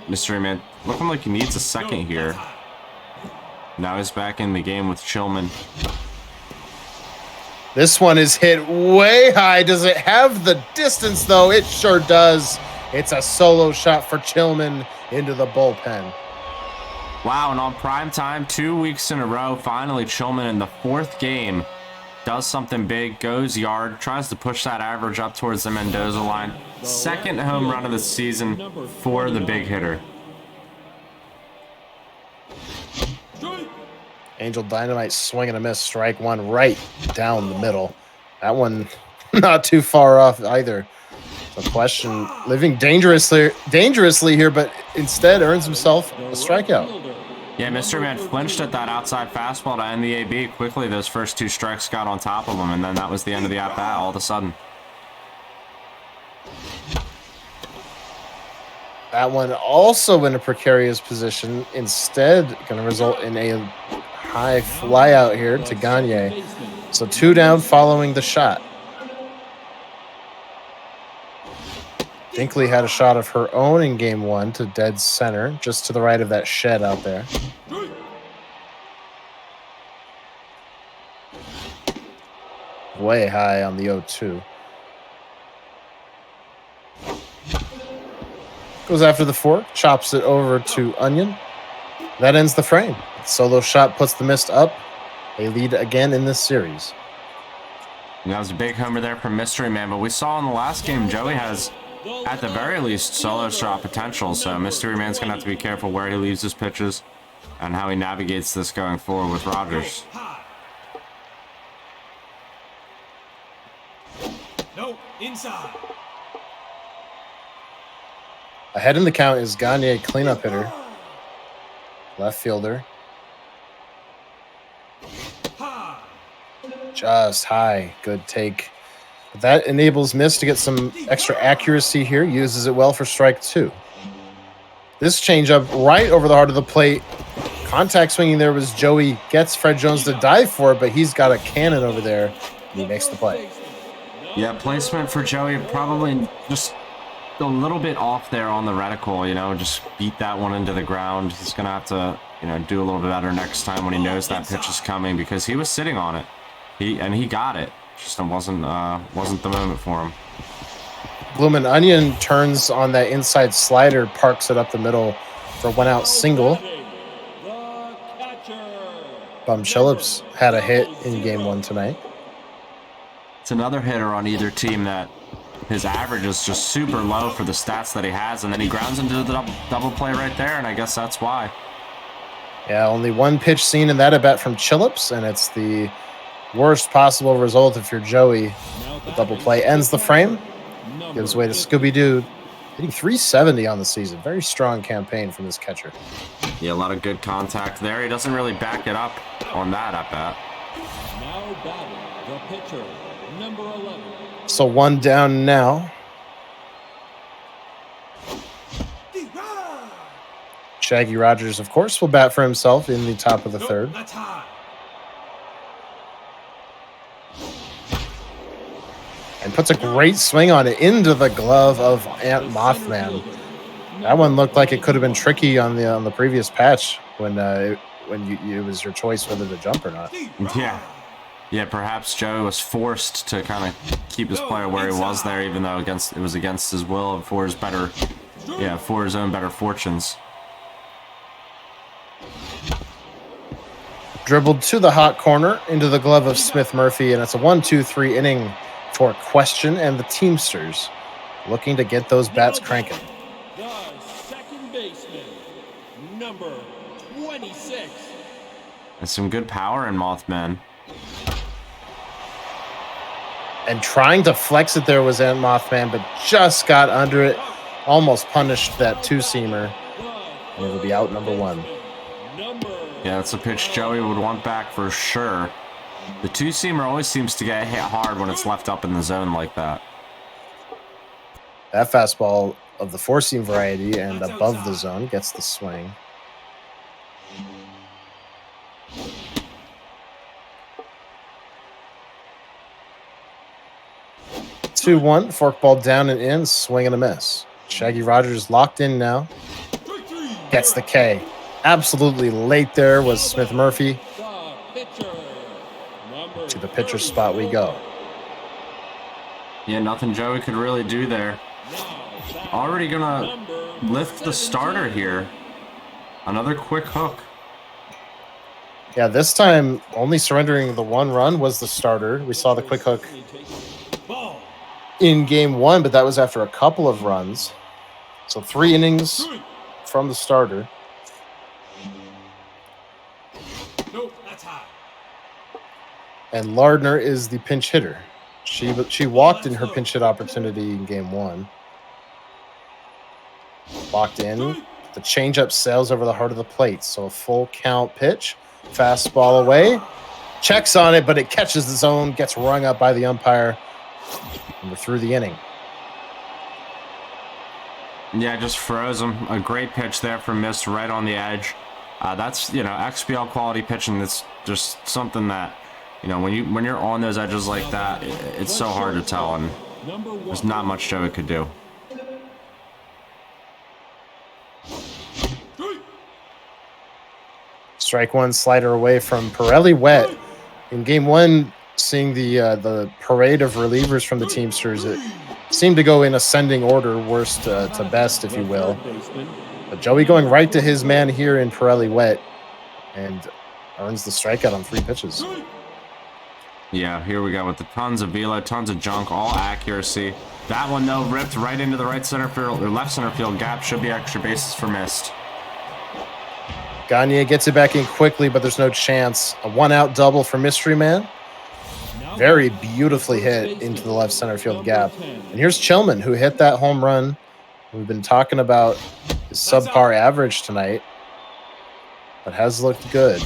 Mystery Man looking like he needs a second here. Now he's back in the game with Chillman. This one is hit way high. Does it have the distance, though? It sure does. It's a solo shot for Chillman into the bullpen. Wow, and on prime time, 2 weeks in a row, finally Chillman in the 4th game does something big, goes yard, tries to push that average up towards the Mendoza line. Second home run of the season for the big hitter. Angel Dynamite swing and a miss. Strike one right down the middle. That one not too far off either. The question, living dangerously here, but instead earns himself a strikeout. Yeah, Mystery Man flinched at that outside fastball to end the AB. Quickly, those first two strikes got on top of him, and then that was the end of the at-bat all of a sudden. That one also in a precarious position. Instead, going to result in a high fly out here to Gagne. So 2 down following the shot. Dinkley had a shot of her own in game 1 to dead center, just to the right of that shed out there. Way high on the 0-2. Goes after the fork, chops it over to Onion. That ends the frame. Solo shot puts the mist up. They lead again in this series. And that was a big homer there from Mystery Man, but we saw in the last game Joey has, at the very least, solo shot potential, so Mystery Man's going to have to be careful where he leaves his pitches and how he navigates this going forward with Rogers. No, inside. Ahead in the count is Gagne, cleanup hitter. Left fielder. Just high. Good take. But that enables Miss to get some extra accuracy here. Uses it well for strike 2. This changeup right over the heart of the plate. Contact swinging there was Joey. Gets Fred Jones to dive for it, but he's got a cannon over there. And he makes the play. Yeah, placement for Joey probably just a little bit off there on the reticle, you know, just beat that one into the ground. He's going to have to, you know, do a little bit better next time when he knows that pitch is coming, because he was sitting on it. He got it. Just wasn't the moment for him. Bloomin' Onion turns on that inside slider, parks it up the middle for 1 out single. Bum Phillips had a hit in game 1 tonight. It's another hitter on either team that his average is just super low for the stats that he has, and then he grounds into the double play right there, and I guess that's why. Yeah, only 1 pitch seen in that at bat from Phillips, and it's the worst possible result if you're Joey. The double play ends the frame, gives way to Scooby-Doo, hitting 370 on the season. Very strong campaign from this catcher. Yeah, a lot of good contact there. He doesn't really back it up on that at bat. Now batting, the pitcher, number 11. So 1 down now. Shaggy Rogers, of course, will bat for himself in the top of the 3rd. And puts a great swing on it into the glove of Ant Mothman. That one looked like it could have been tricky on the previous patch when it was your choice whether to jump or not. Yeah, perhaps Joey was forced to kind of keep his player where he was there, even though it was against his will and for his own better fortunes. Dribbled to the hot corner into the glove of Smith Murphy, and it's a 1-2-3 inning for Question and the Teamsters, looking to get those bats cranking. The second baseman, number 26. And some good power in Mothman. And trying to flex it there was Ant Mothman, but just got under it. Almost punished that 2-seamer. And it'll be out number 1. Yeah, that's a pitch Joey would want back for sure. The 2-seamer always seems to get hit hard when it's left up in the zone like that. That fastball of the 4-seam variety and above the zone gets the swing. Two, 1, forkball down and in, swing and a miss. Shaggy Rogers locked in now. Gets the K. Absolutely late there was Smith Murphy. To the pitcher spot we go. Yeah, nothing Joey could really do there. Already gonna lift the starter here. Another quick hook. Yeah, this time only surrendering the one run was the starter. We saw the quick hook in game one, but that was after a couple of runs. So 3 innings from the starter. And Lardner is the pinch hitter. She walked in her pinch hit opportunity in game one. Locked in. The changeup sails over the heart of the plate. So a full count pitch. Fastball away. Checks on it, but it catches the zone, gets rung up by the umpire. And we're through the inning. Yeah, just froze him. A great pitch there from Mist right on the edge. That's, XBL quality pitching. That's just something that, when you're on those edges like that, it's so hard to tell, and there's not much Joey could do. Strike one, slider away from Pirelli. Wet. In game one, seeing the parade of relievers from the Teamsters, it seemed to go in ascending order, worst to best, if you will. But Joey going right to his man here in Pirelli. Wet, and earns the strikeout on 3 pitches. Yeah, here we go with the tons of velo, tons of junk, all accuracy. That one, though, ripped right into the right center field, or left center field gap. Should be extra bases for Mist. Gagne gets it back in quickly, but there's no chance. A 1-out double for Mystery Man. Very beautifully hit into the left center field gap. And here's Chillman, who hit that home run. We've been talking about his subpar average tonight, but has looked good.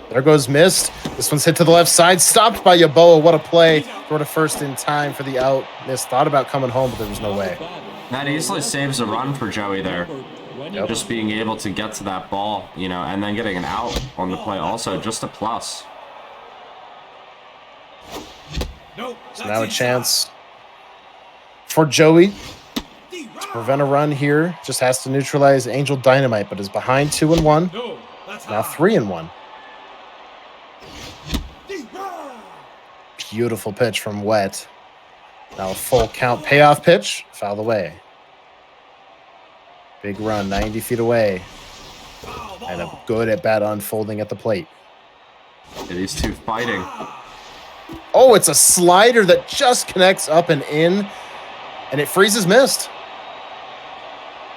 There goes Mist. This one's hit to the left side, stopped by Yaboa. What a play. Throw to first in time for the out. Mist thought about coming home, but there was no way. That easily saves a run for Joey there. Yep. Just being able to get to that ball, and then getting an out on the play also, just a plus. So now a chance for Joey to prevent a run here. Just has to neutralize Angel Dynamite, but is behind 2-1. Now 3-1. Beautiful pitch from Wet. Now a full count payoff pitch. Fouled away. Big run, 90 feet away. And a good at-bat unfolding at the plate. Yeah, these two fighting. Oh, it's a slider that just connects up and in. And it freezes Mist.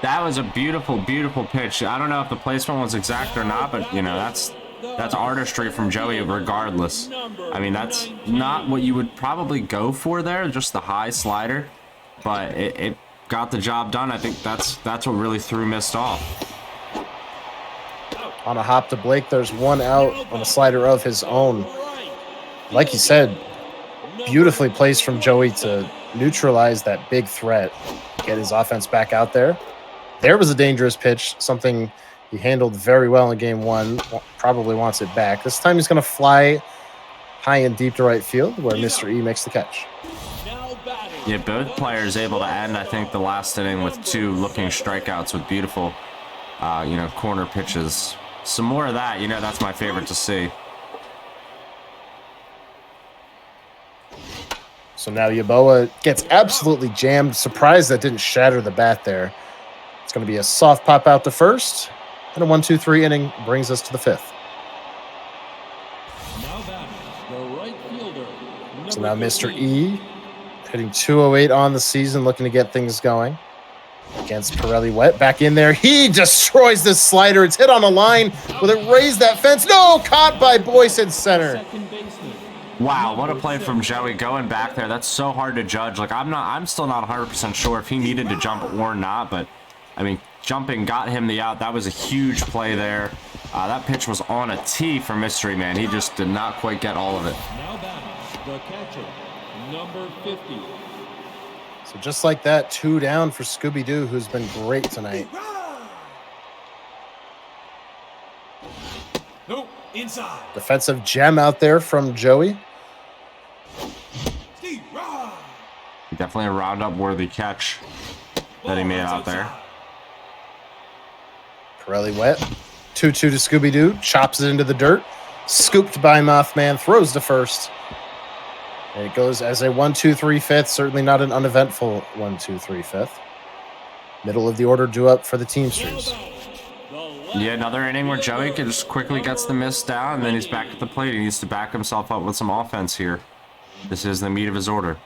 That was a beautiful, beautiful pitch. I don't know if the placement was exact or not, but, that's artistry from Joey regardless. I mean, that's not what you would probably go for there, just the high slider. But it got the job done. I think that's what really threw Mist off. On a hop to Blake, there's 1 out on a slider of his own. Like you said, beautifully placed from Joey to neutralize that big threat, get his offense back out there. There was a dangerous pitch, something he handled very well in game one. Probably wants it back. This time he's going to fly high and deep to right field, where Mr. E makes the catch. Yeah, both players able to end, I think, the last inning with 2 looking strikeouts with beautiful, corner pitches. Some more of that, that's my favorite to see. So now Yaboa gets absolutely jammed. Surprised that didn't shatter the bat there. It's going to be a soft pop out to first. And a 1-2-3 inning brings us to the 5th. So now Mr. E hitting 208 on the season, looking to get things going. Against Pirelli. Wet back in there. He destroys this slider. It's hit on a line. Will it raise that fence? No! Caught by Boyce in center. Wow, what a play from Joey going back there. That's so hard to judge. I'm still not 100% sure if he needed to jump or not, but I mean, jumping got him the out. That was a huge play there. That pitch was on a tee for Mystery Man. He just did not quite get all of it. Now batting, the catcher, number 50. So just like that, 2 down for Scooby-Doo, who's been great tonight. No, inside. Defensive gem out there from Joey. Definitely a roundup worthy catch that he made out there. Pirelli Wet. 2-2 to Scooby-Doo. Chops it into the dirt. Scooped by Mothman. Throws to first. And it goes as a 1-2-3 fifth. Certainly not an uneventful 1-2-3 fifth. Middle of the order due up for the Teamsters. The Yeah, another inning where Joey just quickly gets the miss down, and then he's back at the plate. He needs to back himself up with some offense here. This is the meat of his order.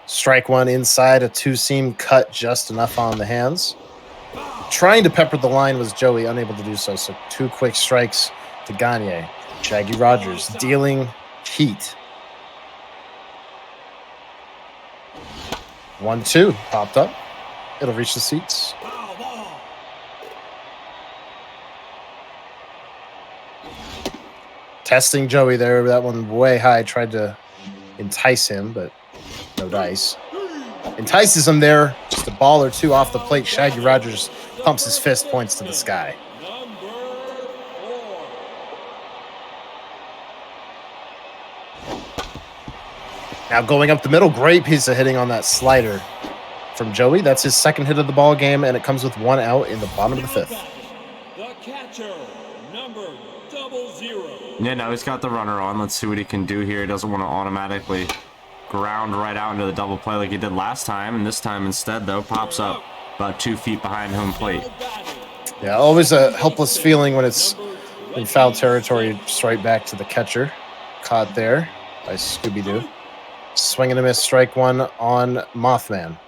Strike one inside, a two-seam cut just enough on the hands. Trying to pepper the line was Joey, unable to do so. So 2 quick strikes to Gagne. Shaggy Rogers dealing heat. 1-2 popped up. It'll reach the seats. Testing Joey there. That one way high. Tried to entice him, but no dice. Entices him there. Just a ball or two off the plate. Shaggy Rogers pumps his fist, points to the sky. Now going up the middle. Great piece of hitting on that slider from Joey. That's his second hit of the ball game, and it comes with 1 out in the bottom of the 5th. The catcher, number 00. Yeah, now he's got the runner on. Let's see what he can do here. He doesn't want to automatically ground right out into the double play like he did last time, and this time instead, though, pops up about 2 feet behind home plate. Yeah, always a helpless feeling when it's in foul territory. Just right back to the catcher. Caught there by Scooby-Doo. Swing and a miss, strike one on Mothman.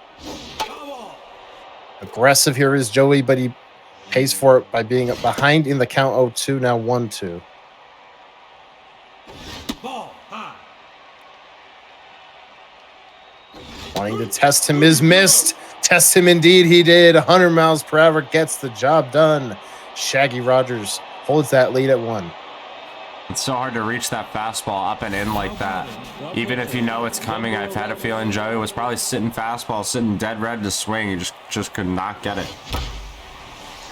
Aggressive here is Joey, but he pays for it by being behind in the count 0-2, now 1-2. Wanting to test him is missed. Test him indeed, he did. 100 miles per hour gets the job done. Shaggy Rogers holds that lead at 1. It's so hard to reach that fastball up and in like that. Even if you know it's coming, I've had a feeling Joey was probably sitting fastball, sitting dead red to swing. He just could not get it.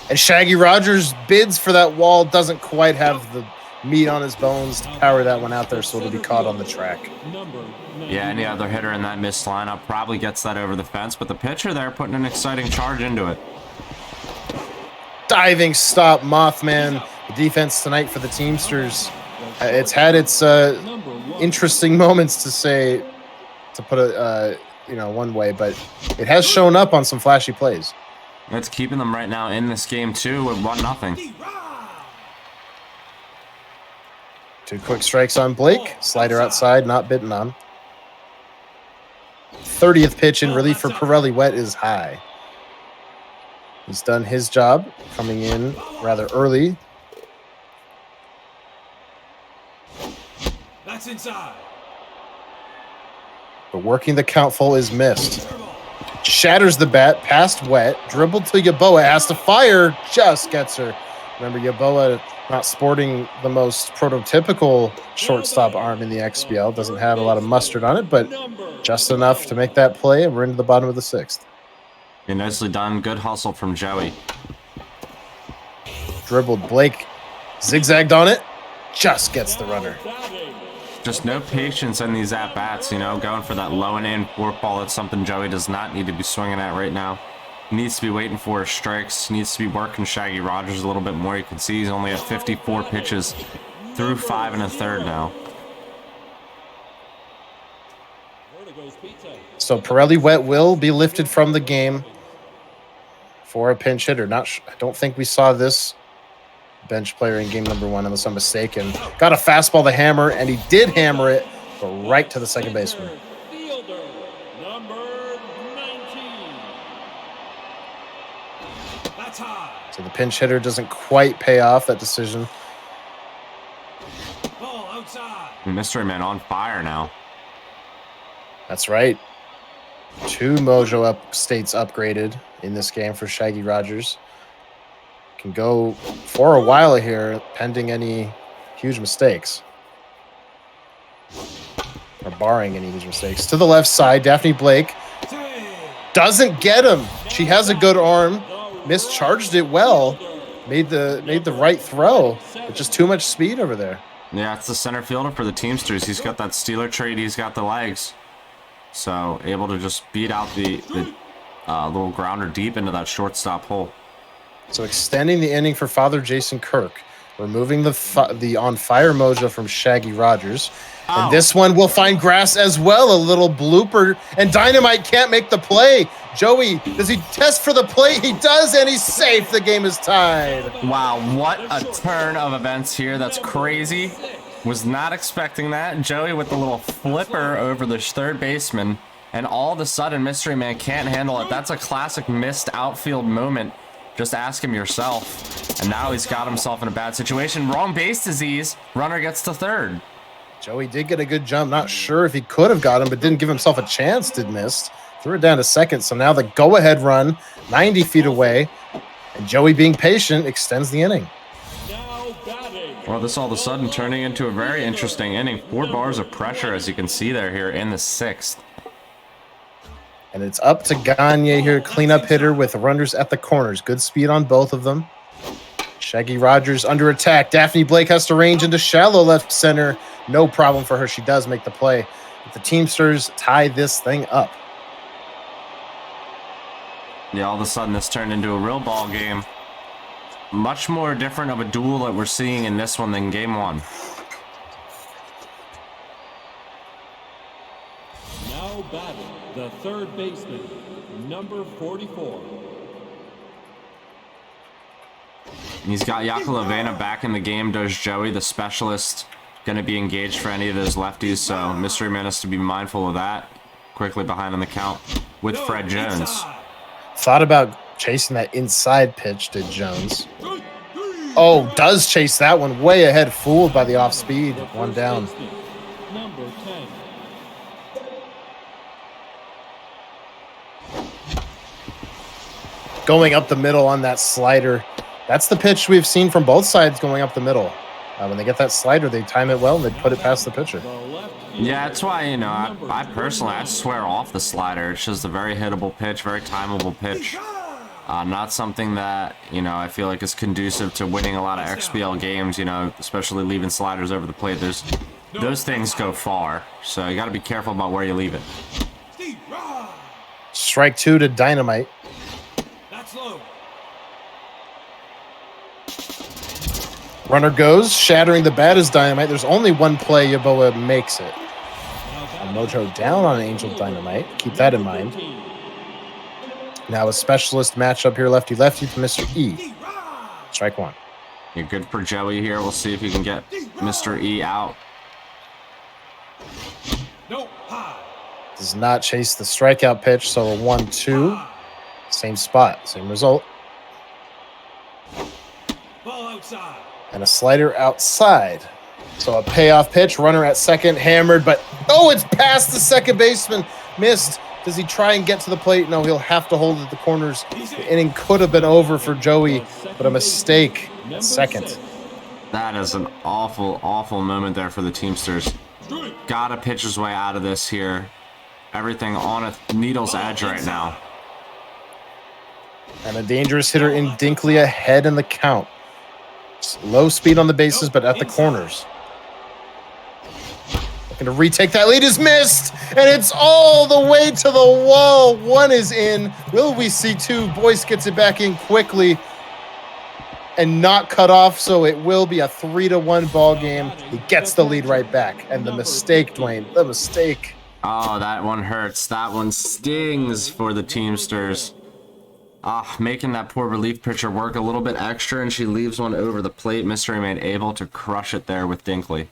And Shaggy Rogers bids for that wall, doesn't quite have the meat on his bones to power that one out there, so it'll be caught on the track. Yeah, any other hitter in that missed lineup probably gets that over the fence, but the pitcher there putting an exciting charge into it. Diving stop, Mothman. The defense tonight for the Teamsters. It's had its interesting moments, to put it one way, but it has shown up on some flashy plays. It's keeping them right now in this game too with 1-0. 2 quick strikes on Blake. Slider outside, not bitten on. 30th pitch in relief for Pirelli Wet is high. He's done his job, coming in rather early. That's inside. But working the count full is missed. Shatters the bat, past Wet, dribbled to Yaboa, has to fire, just gets her. Remember, Yaboa not sporting the most prototypical shortstop arm in the XBL. Doesn't have a lot of mustard on it, but just enough to make that play, and we're into the bottom of the 6th. Yeah, nicely done. Good hustle from Joey. Dribbled, Blake zigzagged on it, just gets the runner. Just no patience in these at-bats, going for that low and in fork ball. That's something Joey does not need to be swinging at right now. He needs to be waiting for his strikes. He needs to be working Shaggy Rogers a little bit more. You can see he's only at 54 pitches through 5 1/3 now. So Pirelli Wet will be lifted from the game for a pinch hitter. I don't think we saw this bench player in game number 1, unless I'm mistaken. Got a fastball to hammer, and he did hammer it, but right to the second baseman. Fielder, number 19. That's high. So the pinch hitter doesn't quite pay off that decision. Ball outside. Mystery Man on fire now. That's right. 2 Mojo states upgraded in this game for Shaggy Rogers. Can go for a while here, pending any huge mistakes. Or barring any huge mistakes. To the left side, Daphne Blake doesn't get him. She has a good arm. Mischarged it well. Made the right throw. But just too much speed over there. Yeah, it's the center fielder for the Teamsters. He's got that Steeler trait. He's got the legs. So able to just beat out the little grounder deep into that shortstop hole. So extending the inning for Father Jason Kirk. removing the on fire mojo from Shaggy Rogers. Oh. And this one will find grass as well. A little blooper. And Dynamite can't make the play. Joey, does he test for the play? He does, and he's safe. The game is tied. Wow, what a turn of events here. That's crazy. Was not expecting that. Joey with the little flipper over the third baseman. And all of a sudden, Mystery Man can't handle it. That's a classic missed outfield moment. Just ask him yourself. And now he's got himself in a bad situation. Wrong base disease. Runner gets to third. Joey did get a good jump. Not sure if he could have got him, but didn't give himself a chance. Did miss. Threw it down to second. So now the go-ahead run, 90 feet away. And Joey, being patient, extends the inning. Well, this all of a sudden turning into a very interesting inning. 4 bars of pressure, as you can see there here in the 6th. And it's up to Gagne here, cleanup hitter with runners at the corners. Good speed on both of them. Shaggy Rogers under attack. Daphne Blake has to range into shallow left center. No problem for her. She does make the play. But the Teamsters tie this thing up. Yeah, all of a sudden this turned into a real ball game. Much more different of a duel that we're seeing in this one than game 1. Now batting the third baseman, number 44. He's got Yakolovena back in the game. Does Joey, the specialist, going to be engaged for any of those lefties? So Mystery Man has to be mindful of that. Quickly behind on the count with Fred Jones. Thought about chasing that inside pitch to Jones. Oh, does chase that one way ahead. Fooled by the off speed. One down. Number 10. Going up the middle on that slider. That's the pitch we've seen from both sides going up the middle. When they get that slider, they time it well and they put it past the pitcher. Yeah, that's why, you know, I personally, I swear off the slider. It's just a very hittable pitch, very timeable pitch. Not something that, you know, I feel like is conducive to winning a lot of XBL games, you know, especially leaving sliders over the plate. Those things go far, so you got to be careful about where you leave it. Strike 2 to Dynamite. Runner goes, shattering the bat is Dynamite. There's only one play. Yaboa makes it. And Mojo down on Angel Dynamite. Keep that in mind. Now a specialist matchup here, lefty-lefty to Mr. E. Strike 1. You're good for Joey here. We'll see if he can get Mr. E out. Does not chase the strikeout pitch, so a 1-2. Same spot, same result. Ball outside. And a slider outside. So a payoff pitch, runner at second, hammered, but oh, it's past the second baseman. Missed. Does he try and get to the plate? No, he'll have to hold at the corners. The inning could have been over for Joey, but a mistake at second. That is an awful, awful moment there for the Teamsters. Gotta pitch his way out of this here. Everything on a needle's edge right now. And a dangerous hitter in Dinkley ahead in the count. Low speed on the bases, but at the corners. Looking to retake that lead is missed, and it's all the way to the wall. 1 is in. Will we see 2? Boyce gets it back in quickly and not cut off, so it will be a 3-1 ball game. He gets the lead right back, and the mistake, Dwayne, the mistake. Oh, that one hurts. That one stings for the Teamsters. Making that poor relief pitcher work a little bit extra, and she leaves one over the plate. Mystery Man able to crush it there with Dinkley.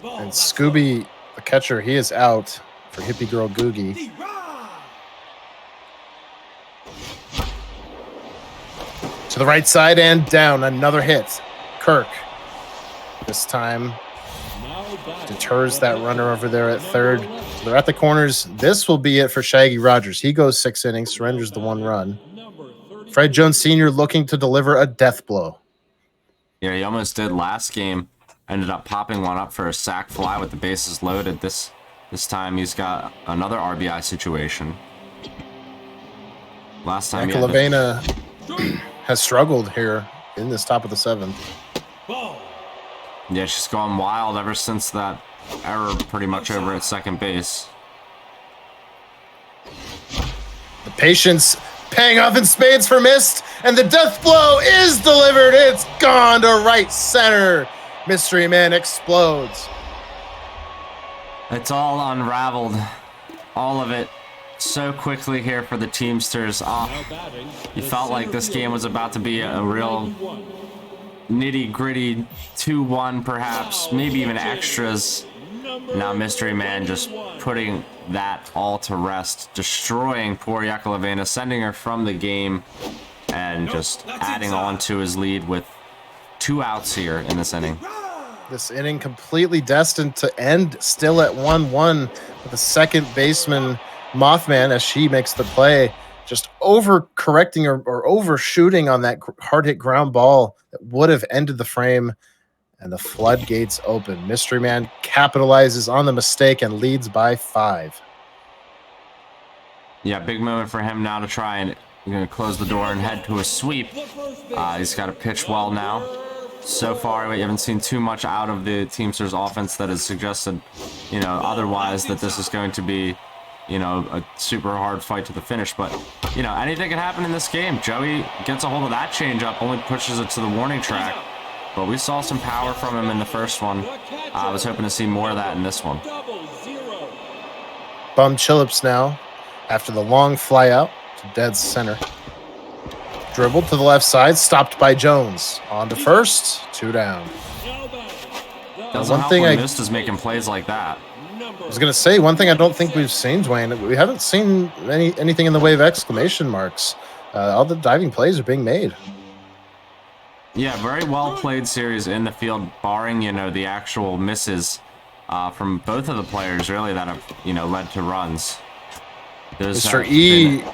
And Scooby, the catcher, he is out for Hippie Girl Googie. To the right side and down. Another hit. Kirk. This time deters that runner over there at third. So they're at the corners. This will be it for Shaggy Rogers. He goes 6 innings, surrenders the 1 run. Fred Jones Sr. looking to deliver a death blow. Yeah, he almost did last game. Ended up popping one up for a sac fly with the bases loaded. This time he's got another RBI situation. Last time Yakolovena has struggled here in this top of the 7th. Yeah, she's gone wild ever since that error pretty much over at second base. The patience Paying off in spades for Mist, and the death blow is delivered. It's gone to right center. Mystery Man explodes. It's all unraveled. All of it. So quickly here for the Teamsters. You felt like this game was about to be a real nitty-gritty 2-1 perhaps, maybe even extras. Now Mystery Man just putting that all to rest, destroying poor XIV, sending her from the game, and just adding on to his lead with 2 outs here in this inning. This inning completely destined to end still at 1-1 with the second baseman Mothman, as she makes the play, just overcorrecting or overshooting on that hard hit ground ball that would have ended the frame, and the floodgates open. Mystery Man capitalizes on the mistake and leads by 5. Yeah, big moment for him now to try and close the door and head to a sweep. He's got to pitch well now. So far, we haven't seen too much out of the Teamsters offense that has suggested, otherwise that this is going to be, a super hard fight to the finish. But, anything can happen in this game. Joey gets a hold of that changeup, only pushes it to the warning track. But we saw some power from him in the first one. I was hoping to see more of that in this one. Bum Chillips now, after the long fly out to dead center. Dribbled to the left side, stopped by Jones. On to first, 2 down. Doesn't help when Mist is making plays like that. I was going to say, one thing I don't think we've seen, Dwayne, we haven't seen anything in the way of exclamation marks. All the diving plays are being made. Yeah, very well played series in the field, barring, the actual misses from both of the players, really, that have, led to runs. Mr. E,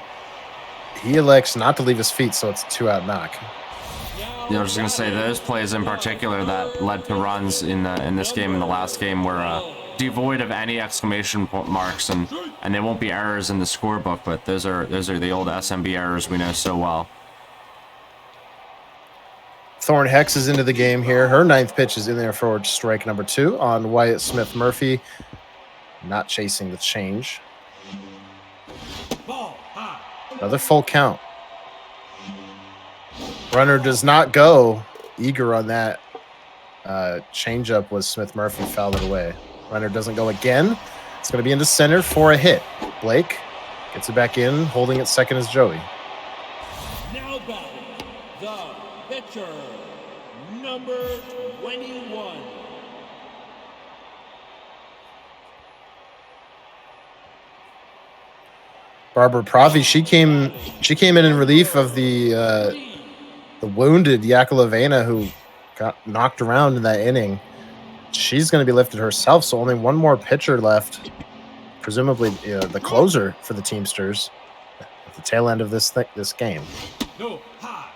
he elects not to leave his feet, so it's a 2-out knock. I was just going to say, those plays in particular that led to runs in this game and the last game were devoid of any exclamation marks, and there won't be errors in the scorebook, but those are the old SMB errors we know so well. Thorn Hex is into the game here. Her 9th pitch is in there for strike number 2 on Wyatt Smith Murphy. Not chasing the change. Another full count. Runner does not go. Eager on that changeup was Smith Murphy, fouled it away. Runner doesn't go again. It's going to be into center for a hit. Blake gets it back in. Holding it second is Joey. Now batting, the pitcher, number 21. Barbara Profi, she came in relief of the wounded Yakolovena, who got knocked around in that inning. She's going to be lifted herself, so only one more pitcher left, presumably the closer for the Teamsters at the tail end of this game. No, high.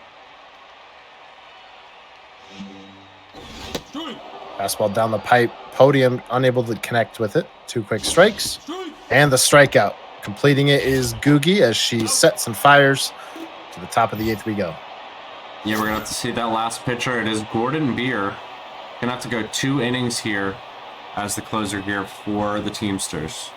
Fastball down the pipe, Podium unable to connect with it. 2 quick strikes, and the strikeout. Completing it is Googie as she sets and fires. To the top of the 8th we go. Yeah, we're going to have to see that last pitcher. It is Gordon Beer. Going to have to go 2 innings here as the closer here for the Teamsters.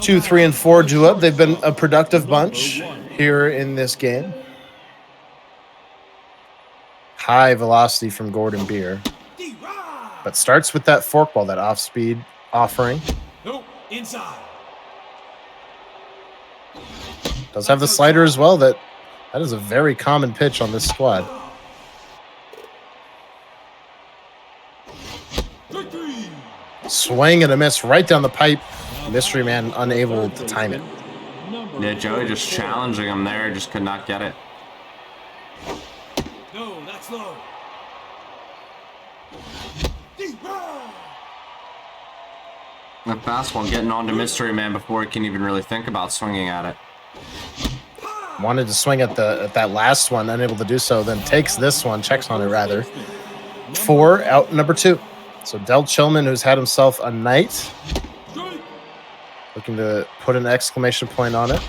Two, 3, and 4 drew up. They've been a productive bunch here in this game. High velocity from Gordon Beer. But starts with that forkball, that off-speed offering. No, inside. Does have the slider as well. That is a very common pitch on this squad. Swing and a miss right down the pipe. Mystery Man unable to time it. Yeah, Joey just challenging him there. Just could not get it. No, that's low. That fastball getting on to Mystery Man before he can even really think about swinging at it. Wanted to swing at that last one, unable to do so, then takes this one, checks on it rather. 4, out number 2. So Del Chillman, who's had himself a night, looking to put an exclamation point on it.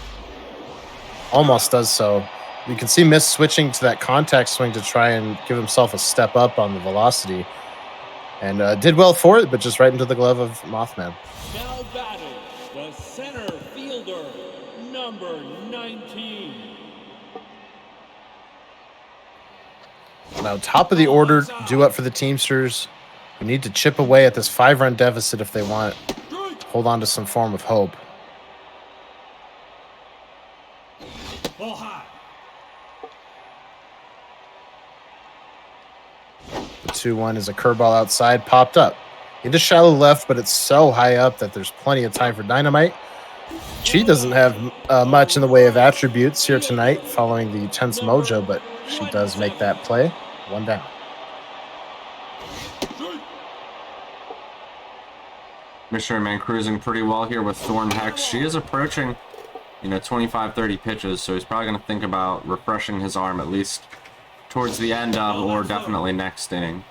Almost does so. You can see Miss switching to that contact swing to try and give himself a step up on the velocity. and did well for it, but just right into the glove of Mothman. Now batting, the center fielder, number 19. Now, top of the order, due up for the Teamsters. We need to chip away at this 5-run deficit if they want to hold on to some form of hope. Ball high. The 2-1 is a curveball outside, popped up into shallow left, but it's so high up that there's plenty of time for Dynamite. She doesn't have much in the way of attributes here tonight following the tense mojo, but she does make that play. 1 down. Mystery Man cruising pretty well here with Thorn Hex. She is approaching, 25, 30 pitches, so he's probably going to think about refreshing his arm at least towards the end of, or definitely next inning.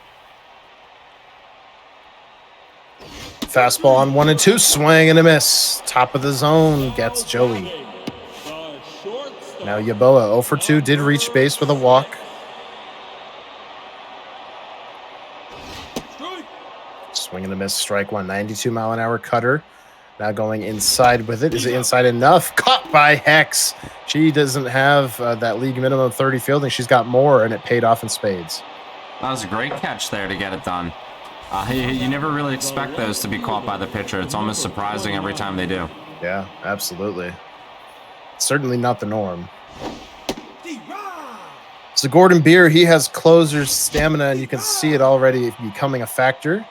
Fastball on 1 and 2, swing and a miss. Top of the zone gets Joey. Now Yaboa 0 for 2, did reach base with a walk. Swing and a miss, strike one, 92-mile-an-hour cutter. Now going inside with it. Is it inside enough? Caught by Hex. She doesn't have that league minimum 30 fielding. She's got more, and it paid off in spades. That was a great catch there to get it done. You never really expect those to be caught by the pitcher. It's almost surprising every time they do. Yeah, absolutely. Certainly not the norm. So Gordon Beer, he has closer's stamina, and you can see it already becoming a factor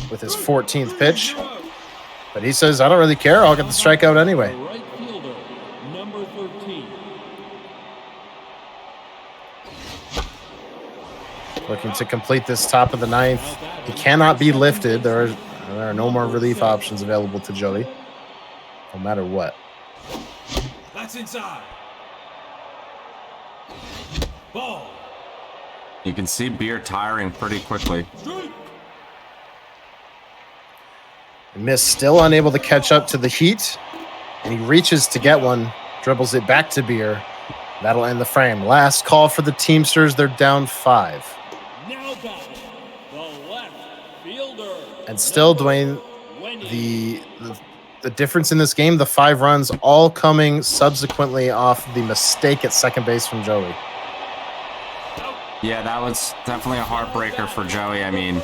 with his 14th pitch. But he says, I don't really care. I'll get the strikeout anyway. Right fielder, number 13. Looking to complete this top of the 9th. He cannot be lifted. There are no more relief options available to Joey, no matter what. That's inside. Ball. You can see Beer tiring pretty quickly. Miss still unable to catch up to the heat, and he reaches to get one, dribbles it back to Beer. That'll end the frame. Last call for the Teamsters. They're down 5. Now batting, the left fielder. And still, Dwayne, the difference in this game, the 5 runs all coming subsequently off the mistake at second base from Joey. Yeah, that was definitely a heartbreaker for Joey. I mean,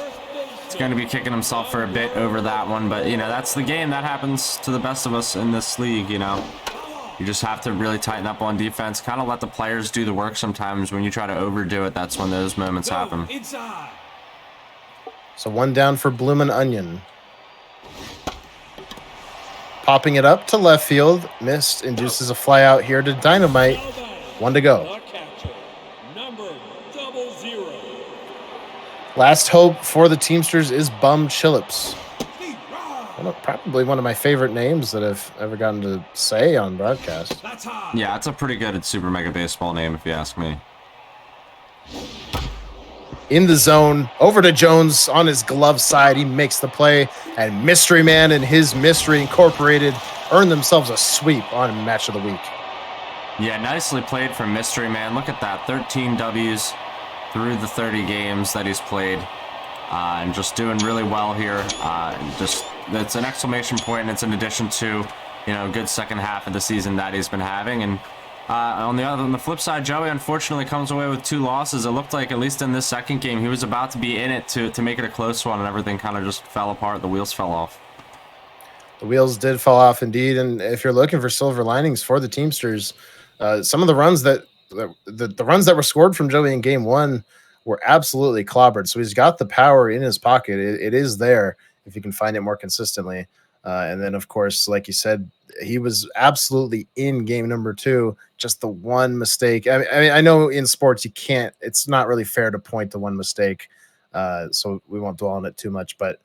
he's going to be kicking himself for a bit over that one, but, that's the game. That happens to the best of us in this league, You just have to really tighten up on defense, kind of let the players do the work sometimes. When you try to overdo it, that's when those moments happen. So 1 down for Bloomin' Onion. Popping it up to left field. Missed. Induces a fly out here to Dynamite. 1 to go. Number 00. Last hope for the Teamsters is Bum Chillips. Probably one of my favorite names that I've ever gotten to say on broadcast. Yeah, it's a pretty good Super Mega Baseball name, if you ask me. In the zone, over to Jones on his glove side. He makes the play, and Mystery Man and his Mystery Incorporated earn themselves a sweep on Match of the Week. Yeah, nicely played from Mystery Man. Look at that, 13 W's through the 30 games that he's played, and just doing really well here. That's an exclamation point, and it's in addition to, a good second half of the season that he's been having. And on the flip side, Joey unfortunately comes away with 2 losses. It looked like, at least in this second game, he was about to be in it to make it a close one, and everything kind of just fell apart. The wheels fell off. The wheels did fall off indeed, and if you're looking for silver linings for the Teamsters, some of the runs that the runs that were scored from Joey in Game 1 were absolutely clobbered. So he's got the power in his pocket. It is there if you can find it more consistently. And then, of course, like you said, he was absolutely in game number 2. Just the one mistake. I mean, I know in sports you can't. It's not really fair to point to one mistake, so we won't dwell on it too much. But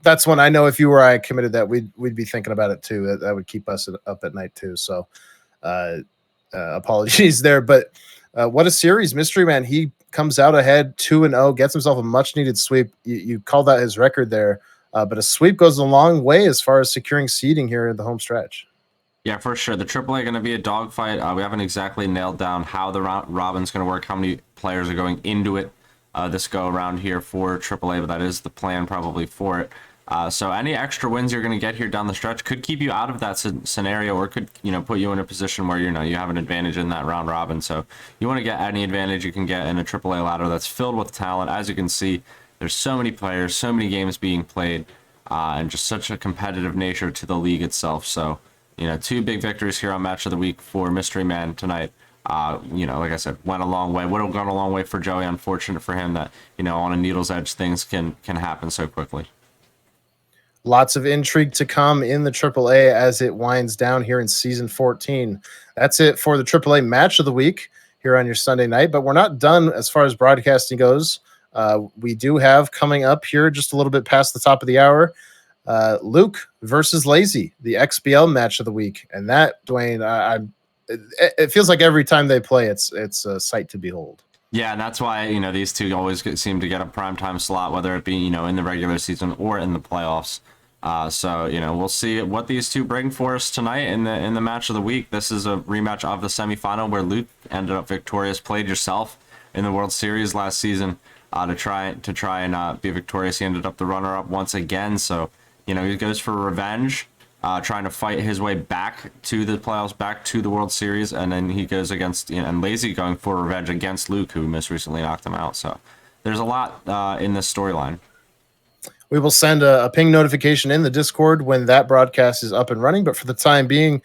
that's when I know if you or I committed that, we'd be thinking about it too. That would keep us up at night too. So apologies there. But what a series, Mystery Man. He comes out ahead 2-0, gets himself a much-needed sweep. You called out his record there. But a sweep goes a long way as far as securing seeding here in the home stretch. Yeah, for sure. The AAA going to be a dogfight. We haven't exactly nailed down how the Robin's going to work, how many players are going into it. this go around here for AAA, but that is the plan probably for it. So any extra wins you're going to get here down the stretch could keep you out of that scenario, or could, you know, put you in a position where, you know, you have an advantage in that round robin. So you want to get any advantage you can get in a AAA ladder that's filled with talent. As you can see, there's so many players, so many games being played, and just such a competitive nature to the league itself. So, you know, 2 big victories here on Match of the Week for Mystery Man tonight. You know, like I said, went a long way. Would have gone a long way for Joey. Unfortunate for him that, you know, on a needle's edge, things can happen so quickly. Lots of intrigue to come in the AAA as it winds down here in season 14. That's it for the AAA match of the week here on your Sunday night. But we're not done as far as broadcasting goes. We do have coming up here just a little bit past the top of the hour, Luke versus Lazy, the XBL match of the week. And that, Dwayne, it feels like every time they play, it's a sight to behold. Yeah, and that's why, you know, these two always seem to get a primetime slot, whether it be, you know, in the regular season or in the playoffs. So, you know, we'll see what these two bring for us tonight in the match of the week. This is a rematch of the semifinal where Luke ended up victorious. Played yourself in the World Series last season to try and be victorious. He ended up the runner-up once again. So, you know, he goes for revenge, trying to fight his way back to the playoffs, back to the World Series, and then he goes against, you know, and Lazy going for revenge against Luke, who most recently knocked him out. So there's a lot in this storyline. We will send a ping notification in the Discord when that broadcast is up and running. But for the time being,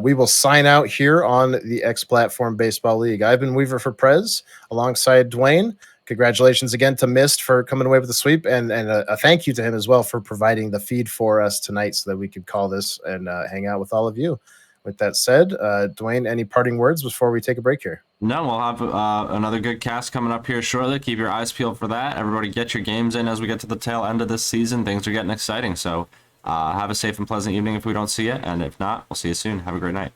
we will sign out here on the X Platform Baseball League. I've been Weaver for Prez alongside Dwayne. Congratulations again to Mist for coming away with the sweep, and a thank you to him as well for providing the feed for us tonight so that we could call this and hang out with all of you. With that said, Dwayne, any parting words before we take a break here? No, we'll have another good cast coming up here shortly. Keep your eyes peeled for that. Everybody get your games in as we get to the tail end of this season. Things are getting exciting. So have a safe and pleasant evening if we don't see you. And if not, we'll see you soon. Have a great night.